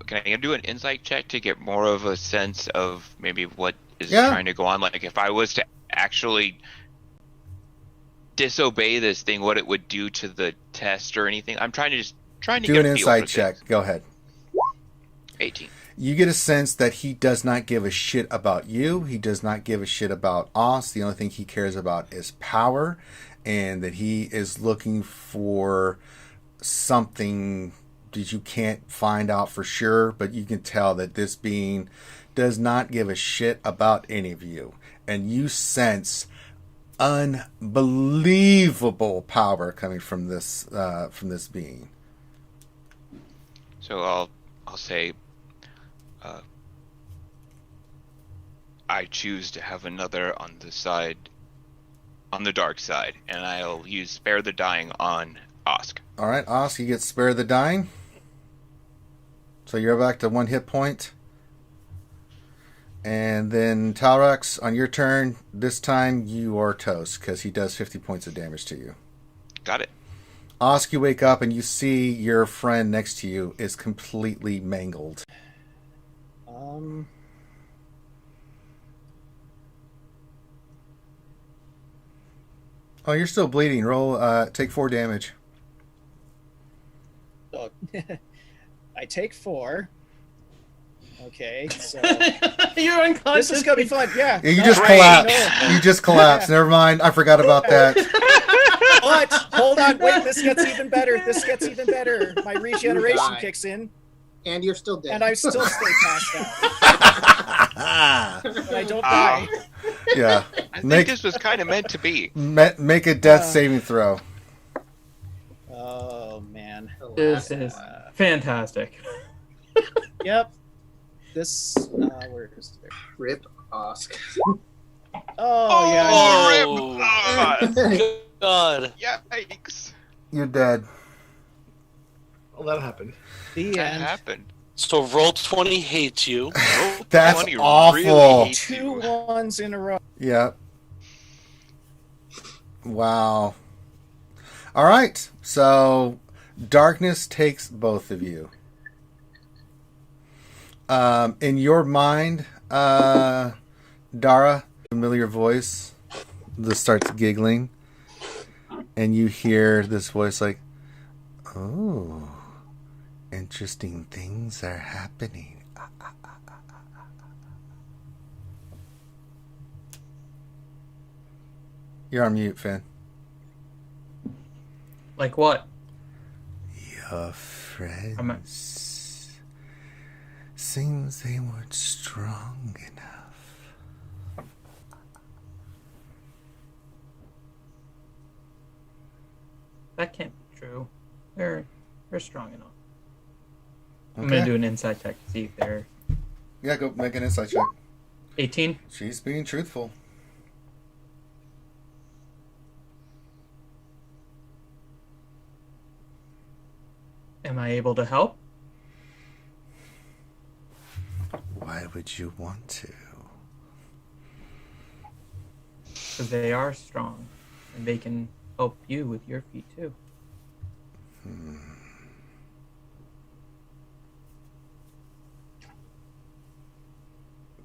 Can I do an insight check to get more of a sense of maybe what is Yeah. trying to go on? Like, if I was to actually disobey this thing, what it would do to the test or anything? I'm trying to Do get an a feel insight for check. things. Go ahead. 18. You get a sense that he does not give a shit about you. He does not give a shit about us. The only thing he cares about is power, and that he is looking for something that you can't find out for sure, but you can tell that this being does not give a shit about any of you. And you sense unbelievable power coming from this being. So I'll say, I choose to have another on the dark side, and I'll use spare the dying on Osk. All right, Osk, you get spare the dying. So you're back to 1 hit point. And then Talrax, on your turn, this time you are toast because he does 50 points of damage to you. Got it. Osk, you wake up and you see your friend next to you is completely mangled. Oh, you're still bleeding. Roll, take 4 damage. So, I take 4. Okay, so You're unconscious. this is gonna be fun. Yeah. You just Great. collapse. No. You just collapse. Never mind. I forgot about that. But hold on, wait. This gets even better. This gets even better. My regeneration Die. kicks in, And you're still dead. and I still stay passed out. But I don't die. Yeah. I Make think this was kind of meant to be. make a death saving throw. Oh man. This is fantastic. Yep. This. Where is it? Rip Osk. Oh yeah. Oh, Ah, God. yikes. You're dead. Well, that happened. The That end. happened. So roll 20 hates you. That's 20 awful. really hates 2 you. 1s in a row. Yep. Wow. All right. So darkness takes both of you. In your mind, Dara, familiar voice, just starts giggling, and you hear this voice like, "Oh, interesting things are happening." You're on mute, Finn. Like what? Your friends seems they weren't strong enough. That can't be true. They're strong enough. I'm Okay. gonna do an insight check to see if they're Yeah, go make an insight check. 18. She's being truthful. Am I able to help? Why would you want to? Because they are strong, and they can help you with your feet too.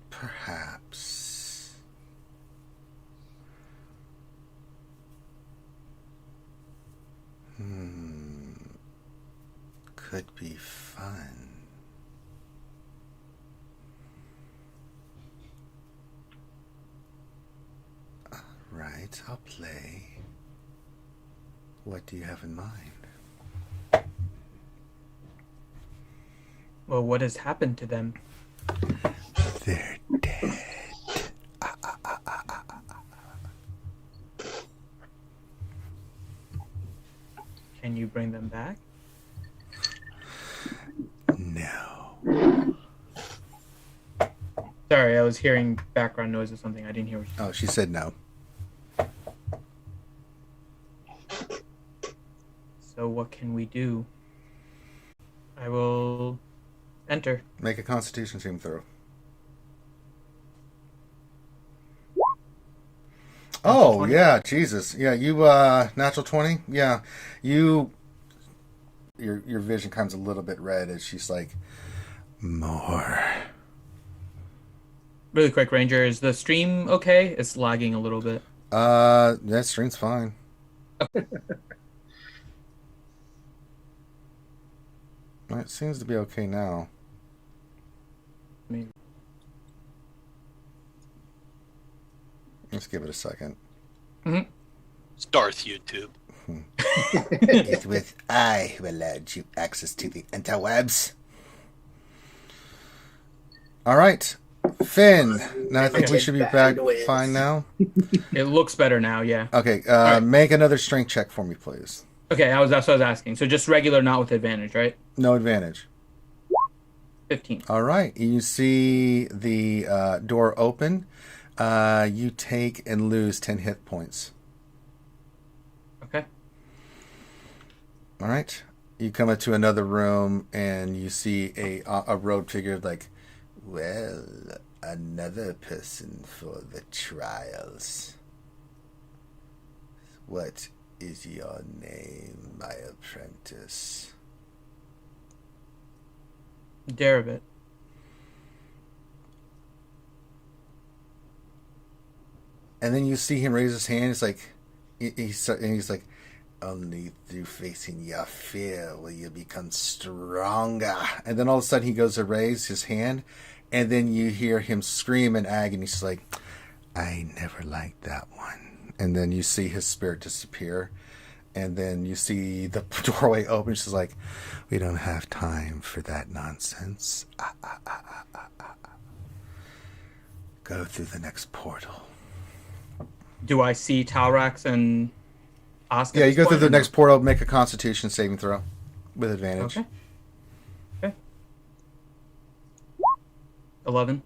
Perhaps. Could be fun. Right, I'll play. What do you have in mind? Well, what has happened to them? They're dead. Can you bring them back? No. Sorry, I was hearing background noise or something. I didn't hear what you Oh, she said no. So what can we do? I will enter. Make a Constitution saving throw. Oh, 20. yeah, Jesus. Yeah, you, natural 20? Yeah. Your vision comes a little bit red as she's like, more. Really quick, Ranger, is the stream okay? It's lagging a little bit. That stream's fine. It seems to be okay now. Maybe. Let's give it a second. It's Darth YouTube. It was I who allowed you access to the interwebs. All right, Finn. Now I think we should be back fine now. It looks better now, yeah. Okay, right. Make another strength check for me, please. Okay, that's what I was asking. So just regular, not with advantage, right? No advantage. 15. All right, you see the door open. You take and lose 10 hit points. Okay. All right. You come into another room and you see a robed figure like, well, another person for the trials. What is your name, my apprentice? Darabit. And then you see him raise his hand. It's like, he's like, only through facing your fear will you become stronger. And then all of a sudden he goes to raise his hand, and then you hear him scream in agony. He's like, I never liked that one. And then you see his spirit disappear. And then you see the doorway open. She's like, we don't have time for that nonsense. Go through the next portal. Do I see Talrax and Oscar? Yeah, you go through the next portal, make a Constitution saving throw with advantage. Okay. 11.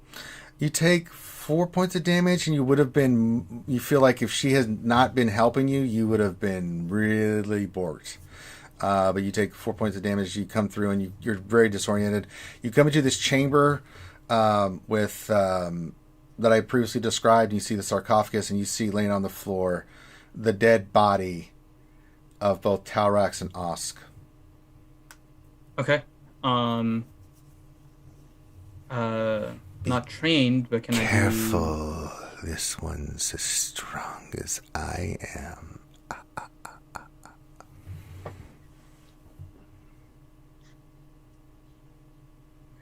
You take 4 points of damage, and you would have been. You feel like if she had not been helping you, you would have been really borked. But you take 4 points of damage. You come through, and you're very disoriented. You come into this chamber with that I previously described. And you see the sarcophagus, and you see laying on the floor the dead body of both Talrax and Osk. Okay. Not trained, but can I do... Careful. This one's as strong as I am.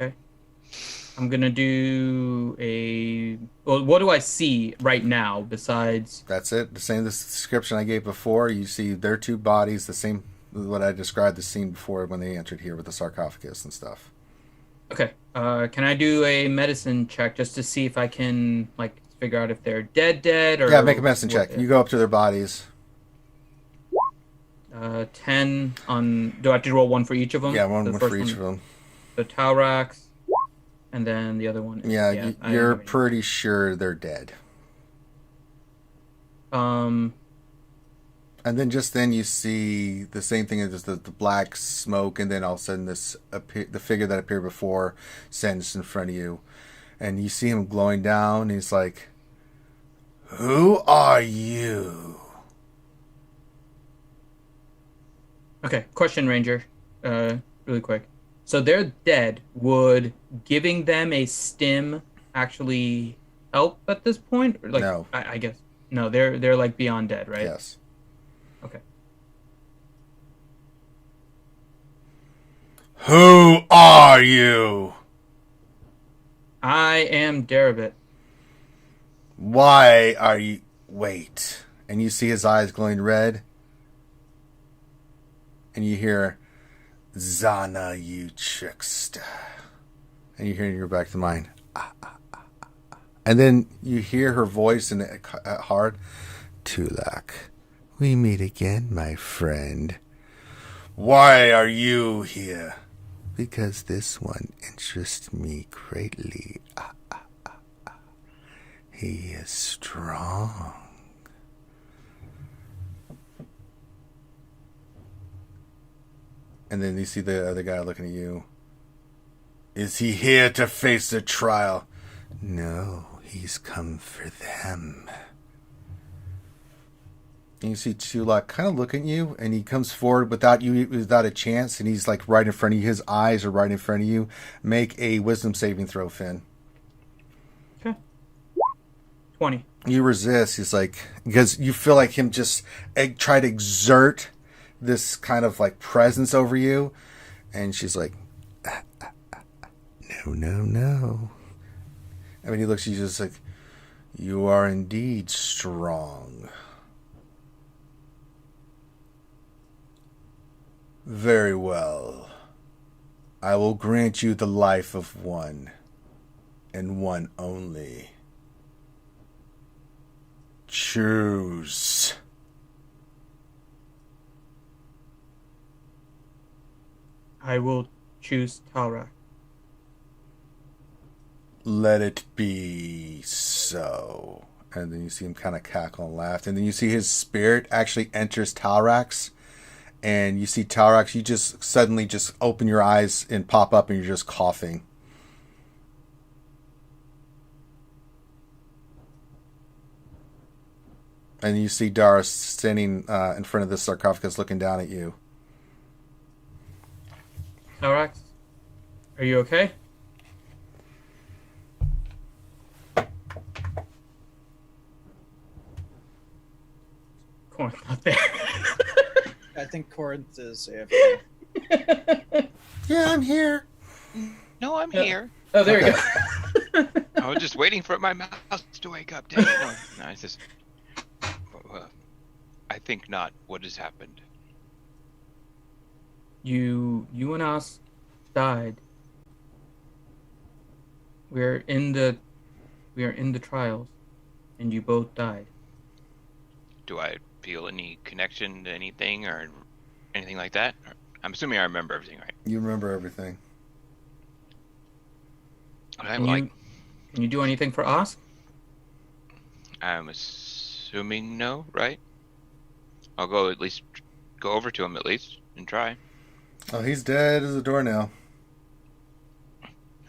Okay. I'm gonna do a... Well, what do I see right now besides... That's it. The same description I gave before. You see their two bodies, the same what I described the scene before when they entered here with the sarcophagus and stuff. Okay. Can I do a medicine check just to see if I can, like, figure out if they're dead, or... Yeah, make a medicine check. You go up to their bodies. 10 on. Do I have to roll one for each of them? Yeah, one The more first for each one, of them. the Taurax, and then the other one. Yeah, I don't you're have any. pretty sure they're dead. Um. And then just then you see the same thing as the black smoke, and then all of a sudden the figure that appeared before stands in front of you, and you see him glowing down. And he's like, "Who are you?" Okay. Question, Ranger. Really quick. So they're dead. Would giving them a stim actually help at this point? Or, like, No. I guess no. They're like beyond dead, right? Yes. Okay. Who are you? I am Darabit. Why are you? Wait. And you see his eyes glowing red. And you hear, Zana, you trickster. And you hear in your back of the mind, And then you hear her voice in it hard. Tulak, we meet again, my friend. Why are you here? Because this one interests me greatly. He is strong. And then you see the other guy looking at you. Is he here to face the trial? No, he's come for them. And you see Tulak kind of looking at you, and he comes forward without a chance, and he's like right in front of you. His eyes are right in front of you. Make a wisdom saving throw, Finn. Okay. 20. You resist. He's like, because you feel like him just try to exert this kind of like presence over you, and she's like, no. I mean, he looks at you just like, you are indeed strong. Very well. I will grant you the life of one, and one only. Choose. I will choose Taurax. Let it be so. And then you see him kind of cackle and laugh. And then you see his spirit actually enters Taurax. And you see Taurax, you just suddenly just open your eyes and pop up and you're just coughing. And you see Dara standing in front of the sarcophagus looking down at you. Taurax, are you okay? Corinth not there. I think Corinth is AFK. Yeah, I'm here. No, I'm here. Oh, there you go. I was just waiting for my mouse to wake up. Dang it. No, it's just. I think not. What has happened? You and us died. We are in the trials, and you both died. Do I feel any connection to anything or anything like that? I'm assuming I remember everything, right? You remember everything. Can you do anything for us? I'm assuming no, right? I'll go over to him at least and try. Oh, he's dead as a doornail.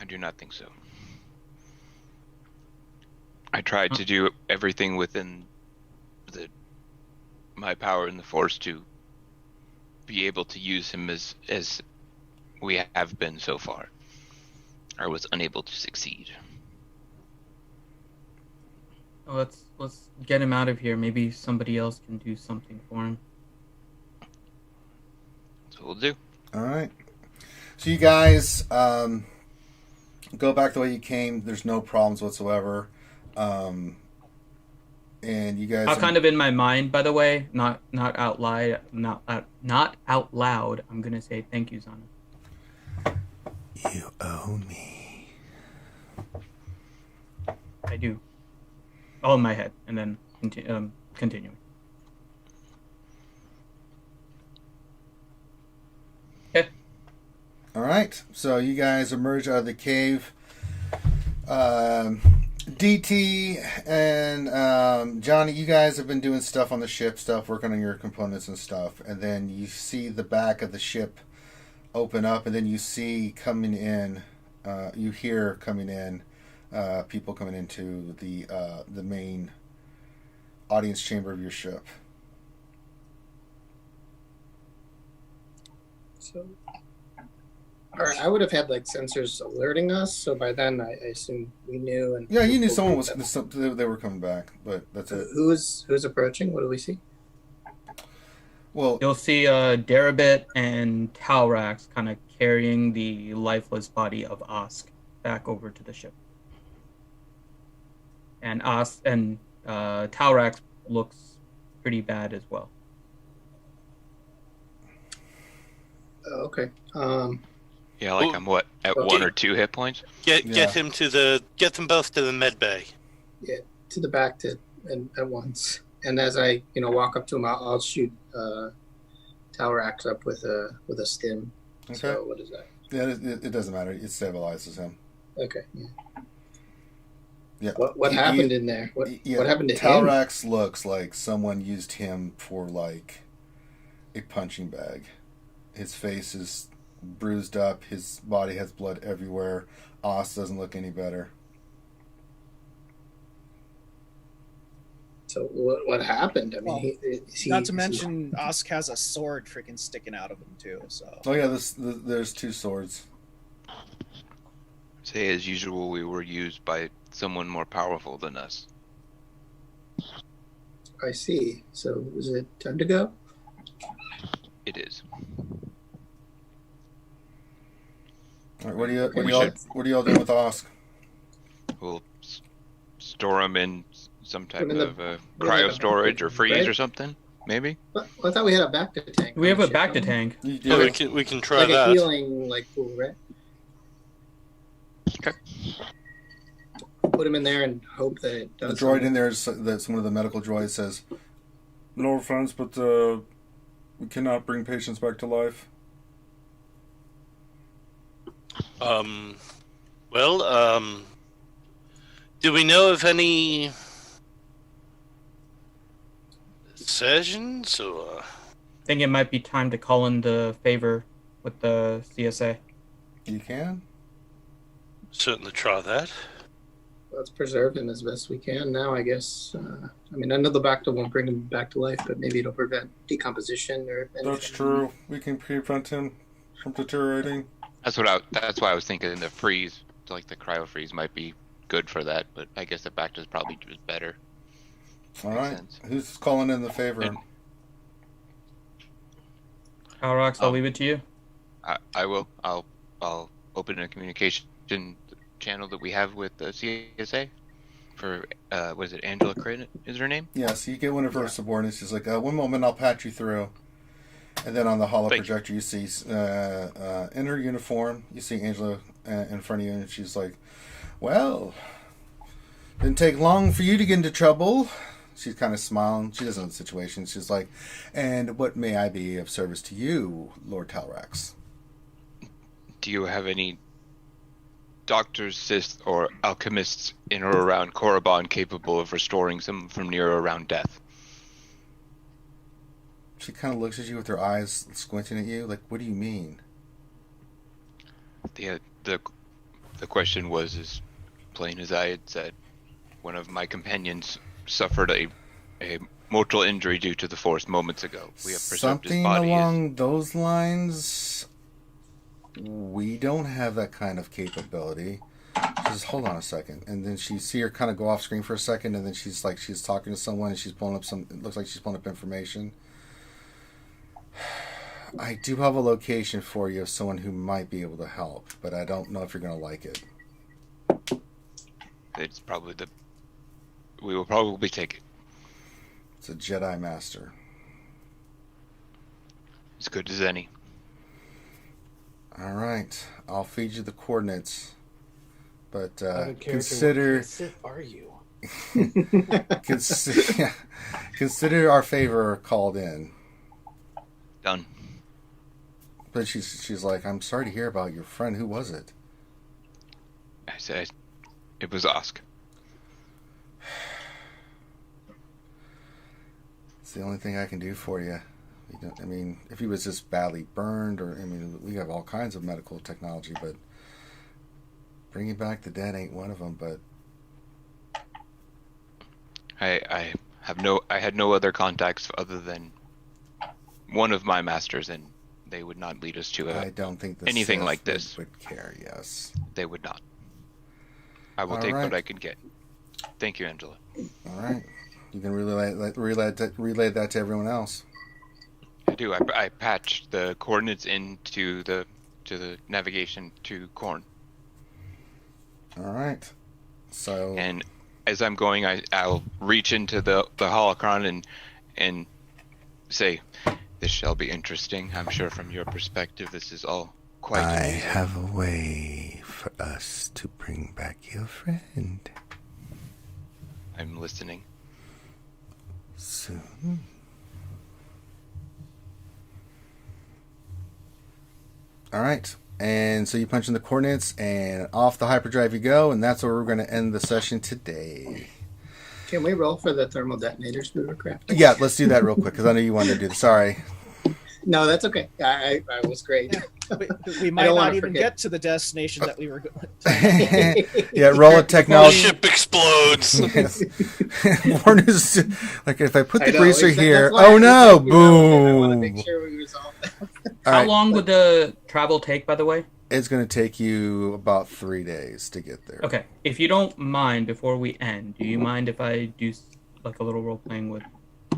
I do not think so. I tried to do everything within my power in the Force to be able to use him as we have been so far. I was unable to succeed. Well, let's get him out of here. Maybe somebody else can do something for him. That's what we'll do. All right. So you guys go back the way you came. There's no problems whatsoever. And you guys. Kind of in my mind, by the way, not out loud. Not out loud. I'm gonna say thank you, Zana. You owe me. I do. All in my head, and then continuing. All right. So you guys emerge out of the cave. DT and Johnny, you guys have been doing stuff on the ship, working on your components and stuff, and then you see the back of the ship open up, and then you see coming in, you hear coming in, people coming into the main audience chamber of your ship. So, I would have had like sensors alerting us, so by then I assume we knew. And Yeah, you knew someone was they were coming back, but that's it. Who's approaching? What do we see? Well, You'll see Darabit and Talrax kind of carrying the lifeless body of Osk back over to the ship. And Talrax looks pretty bad as well. Oh, okay. Yeah, like I'm what at Okay. 1 or 2 hit points. Get Yeah. get them both to the med bay. Yeah, to the back at once. And as I walk up to him, I'll shoot Talrax up with a stim. okay. So what is that? Yeah, it doesn't matter. It stabilizes him. Okay. Yeah. Yeah. What happened in there? What happened to him? Talrax looks like someone used him for like a punching bag. His face is bruised up. His body has blood everywhere. Oz doesn't look any better. So what happened? I mean, Well, not to mention, Osk has a sword freaking sticking out of him too. So Oh yeah, there's 2 swords. Say as usual, we were used by someone more powerful than us. I see. So is it time to go? It is. All right, what are y'all doing with Osk? We'll store them in some type Put 'em in of the- cryo storage or freeze right? or something, maybe. Well, I thought we had a Bacta tank. We have on a the ship, Bacta don't we? tank. You Yeah, do? we can try Like that. a healing pool, right? Okay. Put him in there and hope that it The does. droid in there, that's one of the medical droids, says, "No offense, but we cannot bring patients back to life." Do we know of any surgeons or? I think it might be time to call in the favor with the CSA. You can. Certainly try that. Let's preserve him as best we can now, I guess. I mean, I know the Bacta won't bring him back to life, but maybe it'll prevent decomposition or anything. That's true. We can prevent him from deteriorating. That's why I was thinking the freeze, like the cryo freeze, might be good for that. But I guess the Bacta is probably just better. All Makes right. sense. Who's calling in the favor? And- Talrax, I'll leave it to you. I will. I'll open a communication channel that we have with the CSA for what is it? Angela Crane is her name? Yeah, so you get one of her subordinates. She's like, "One moment, I'll patch you through." And then on the holo Thank you. projector, you see in her uniform, you see Angela in front of you, and she's like, "Well, didn't take long for you to get into trouble." She's kind of smiling. She doesn't know the situation. She's like, "And what may I be of service to you, Lord Talrax?" Do you have any doctors, Sith, or alchemists in or around Korriban capable of restoring someone from near or around death? She kind of looks at you with her eyes squinting at you, like, "What do you mean?" The question was as plain as I had said. One of my companions suffered a mortal injury due to the Force moments ago. We have preserved his Something body. along those lines. We don't have that kind of capability. She says, "Hold on a second," and then she see her kind of go off screen for a second, and then she's talking to someone, and she's pulling up it looks like she's pulling up information. I do have a location for you of someone who might be able to help, but I don't know if you're going to like it. It's probably we will probably take it. It's a Jedi Master. As good as any. All right, I'll feed you the coordinates, but Out of character, consider what Sith are you? consider our favor called in. Done. But she's like, I'm sorry to hear about your friend. Who was it? I said, it was Osk. It's the only thing I can do for you. I mean, if he was just badly burned, or I mean, we have all kinds of medical technology, but bringing back the dead ain't one of them. But I had no other contacts other than one of my masters, and they would not lead us to I don't think anything like this. would care. Yes, they would not. I will All take right. what I can get. Thank you, Angela. All right. You can relay that to everyone else. I do. I patched the coordinates into the navigation to Korn. All right. So. And as I'm going, I'll reach into the holocron and say, "This shall be interesting. I'm sure from your perspective, this is all quite amazing." have a way for us to bring back your friend I'm listening. soon. All right. And so you punch in the coordinates, and off the hyperdrive you go, and that's where we're going to end the session today. Can we roll for the thermal detonators we were crafting? Yeah, let's do that real quick, because I know you wanted to do this. Sorry. No, that's okay. I was great. We might don't not wanna even forget. get to the destination that we were going. Yeah, roll a The technology. ship explodes. Yes. Warren is like, if I put the I know, greaser exactly. here, That's why oh I no, think we know that. I want to boom. make sure we resolve that. All How right. long would the travel take, by the way? It's going to take you about 3 days to get there. Okay, if you don't mind, before we end, do you mind if I do like a little role playing with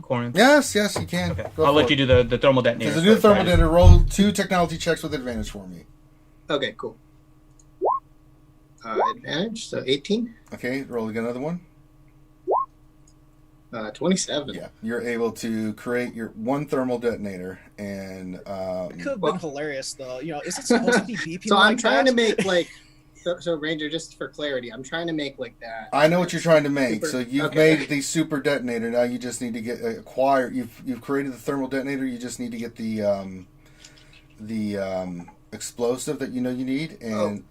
Corinth? Yes, you can. Okay, Go I'll for let it. you do the thermal detonator. Because to do the thermal detonator, roll 2 technology checks with advantage for me. Okay, cool. Advantage, so 18. Okay, roll another one. 27. Yeah, you're able to create your 1 thermal detonator, and It could have been hilarious, though. You know, is it supposed to be beeping So I'm like trying that? to make like, so Ranger, just for clarity, I'm trying to make like that. I know what you're trying to make. Super- So you've okay. made the super detonator. Now you just need to get acquire. You've created the thermal detonator. You just need to get the explosive that you know you need. And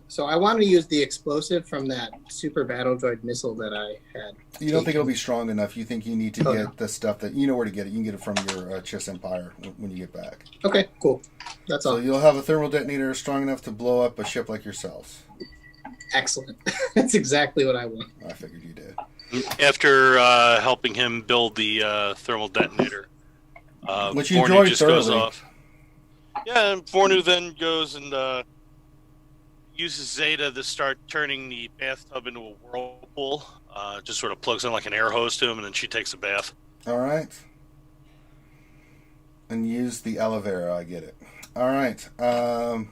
So I want to use the explosive from that super battle droid missile that I had. you don't think it'll be strong enough. You think you need to Oh, get no. the stuff that you know where to get it. You can get it from your Chiss Empire when you get back. Okay, cool. That's So all. you'll have a thermal detonator strong enough to blow up a ship like yourselves. Excellent. That's exactly what I want. I figured you did. After helping him build the thermal detonator, Which you Vornu enjoyed just goes thoroughly. off. Yeah, and Vornu then goes and uses Zeta to start turning the bathtub into a whirlpool. Just sort of plugs in like an air hose to him, and then she takes a bath. All right. And use the aloe vera. I get it. All right. All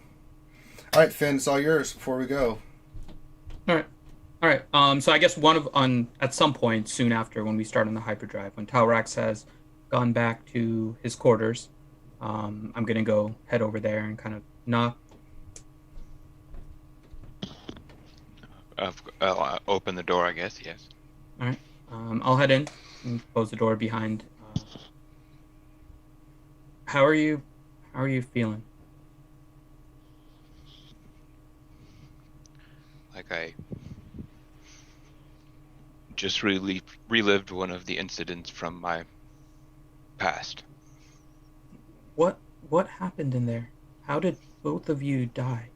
right, Finn, it's all yours before we go. All right. So I guess at some point soon after when we start on the hyperdrive, when Talrax has gone back to his quarters, I'm gonna go head over there and kind of knock. I'll open the door, I guess. Yes. All right. I'll head in and close the door behind. How are you feeling? Like I just relived one of the incidents from my past. What happened in there? How did both of you die?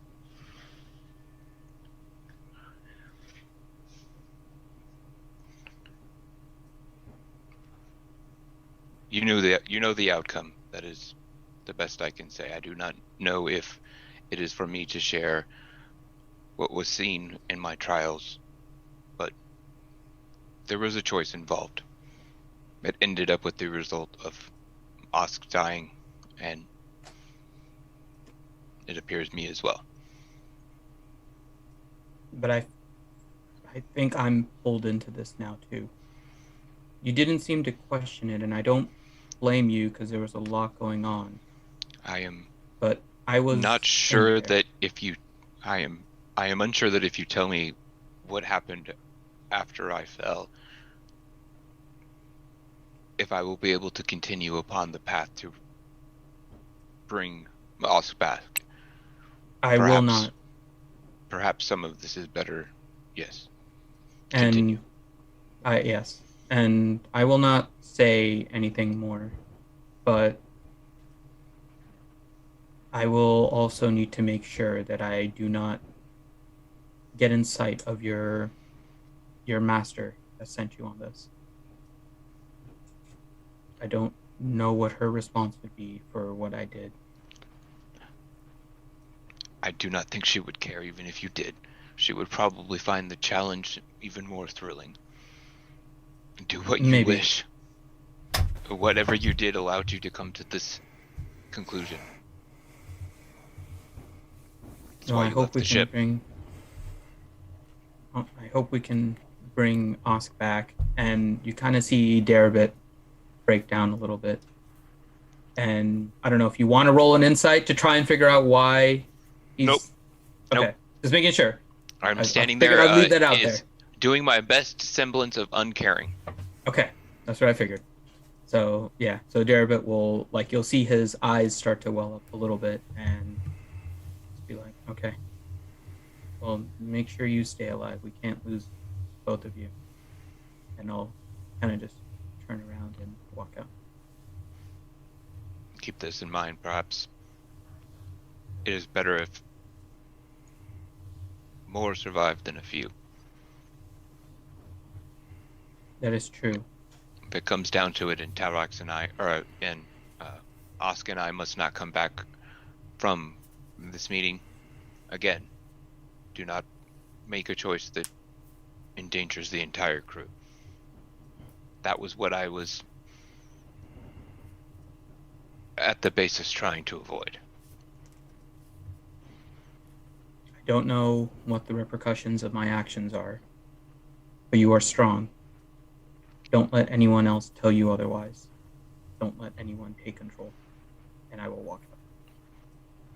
You know the outcome. That is the best I can say. I do not know if it is for me to share what was seen in my trials, but there was a choice involved. It ended up with the result of Osk dying, and it appears me as well. But I think I'm pulled into this now too. You didn't seem to question it, and I don't blame you because there was a lot going on. I am But I was not sure in there. that if you, I am unsure that if you tell me what happened after I fell, if I will be able to continue upon the path to bring us back. I will Perhaps- not. Perhaps some of this is better. Yes. And Continue. yes. And I will not say anything more, but I will also need to make sure that I do not get in sight of your master that sent you on this. I don't know what her response would be for what I did. I do not think she would care even if you did. She would probably find the challenge even more thrilling. Do what you Maybe. wish. Whatever you did allowed you to come to this conclusion. That's Well, why I you hope left we the can ship. bring. I hope we can bring Osk back, and you kind of see Darabit break down a little bit. And I don't know if you want to roll an insight to try and figure out why he's. Nope. Okay, Nope. just making sure. I'm I standing figured there. I'd leave that out is doing my best semblance of uncaring. Okay, that's what I figured. So yeah, so Darabit will you'll see his eyes start to well up a little bit, and just be like, okay, well, make sure you stay alive. We can't lose both of you. And I'll kind of just turn around and walk out. Keep this in mind. Perhaps it is better if more survive than a few. That is true. If it comes down to it, and Tarax and I, Osk and I must not come back from this meeting again. Do not make a choice that endangers the entire crew. That was what I was at the basis trying to avoid. I don't know what the repercussions of my actions are, but you are strong. Don't let anyone else tell you otherwise. Don't let anyone take control. And I will walk out.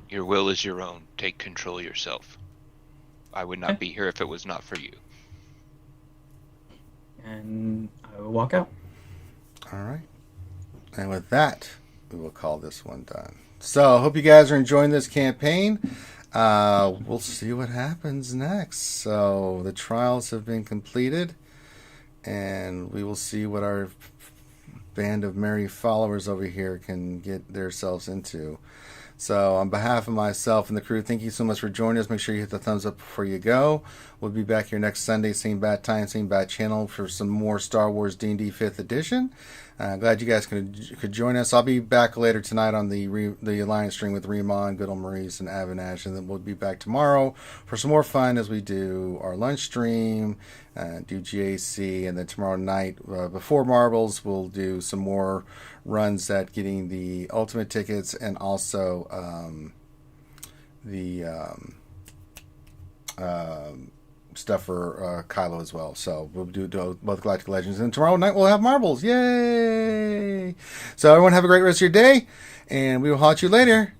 Your will is your own. Take control yourself. I would not Okay. be here if it was not for you. And I will walk out. All right. And with that, we will call this one done. So, I hope you guys are enjoying this campaign. We'll see what happens next. So, the trials have been completed, and we will see what our band of merry followers over here can get themselves into. So, on behalf of myself and the crew, thank you so much for joining us. Make sure you hit the thumbs up before you go. We'll be back here next Sunday, same bat time, same bat channel, for some more Star Wars D&D 5th Edition. Glad you guys could join us. I'll be back later tonight on the Alliance stream with Remon, Good Old Maurice, and Avinash, and then we'll be back tomorrow for some more fun as we do our lunch stream, do GAC, and then tomorrow night, before Marbles, we'll do some more runs at getting the Ultimate tickets, and also the stuff for Kylo as well. So we'll do both Galactic Legends, and tomorrow night we'll have Marbles. Yay! So everyone have a great rest of your day, and we will holler at you later.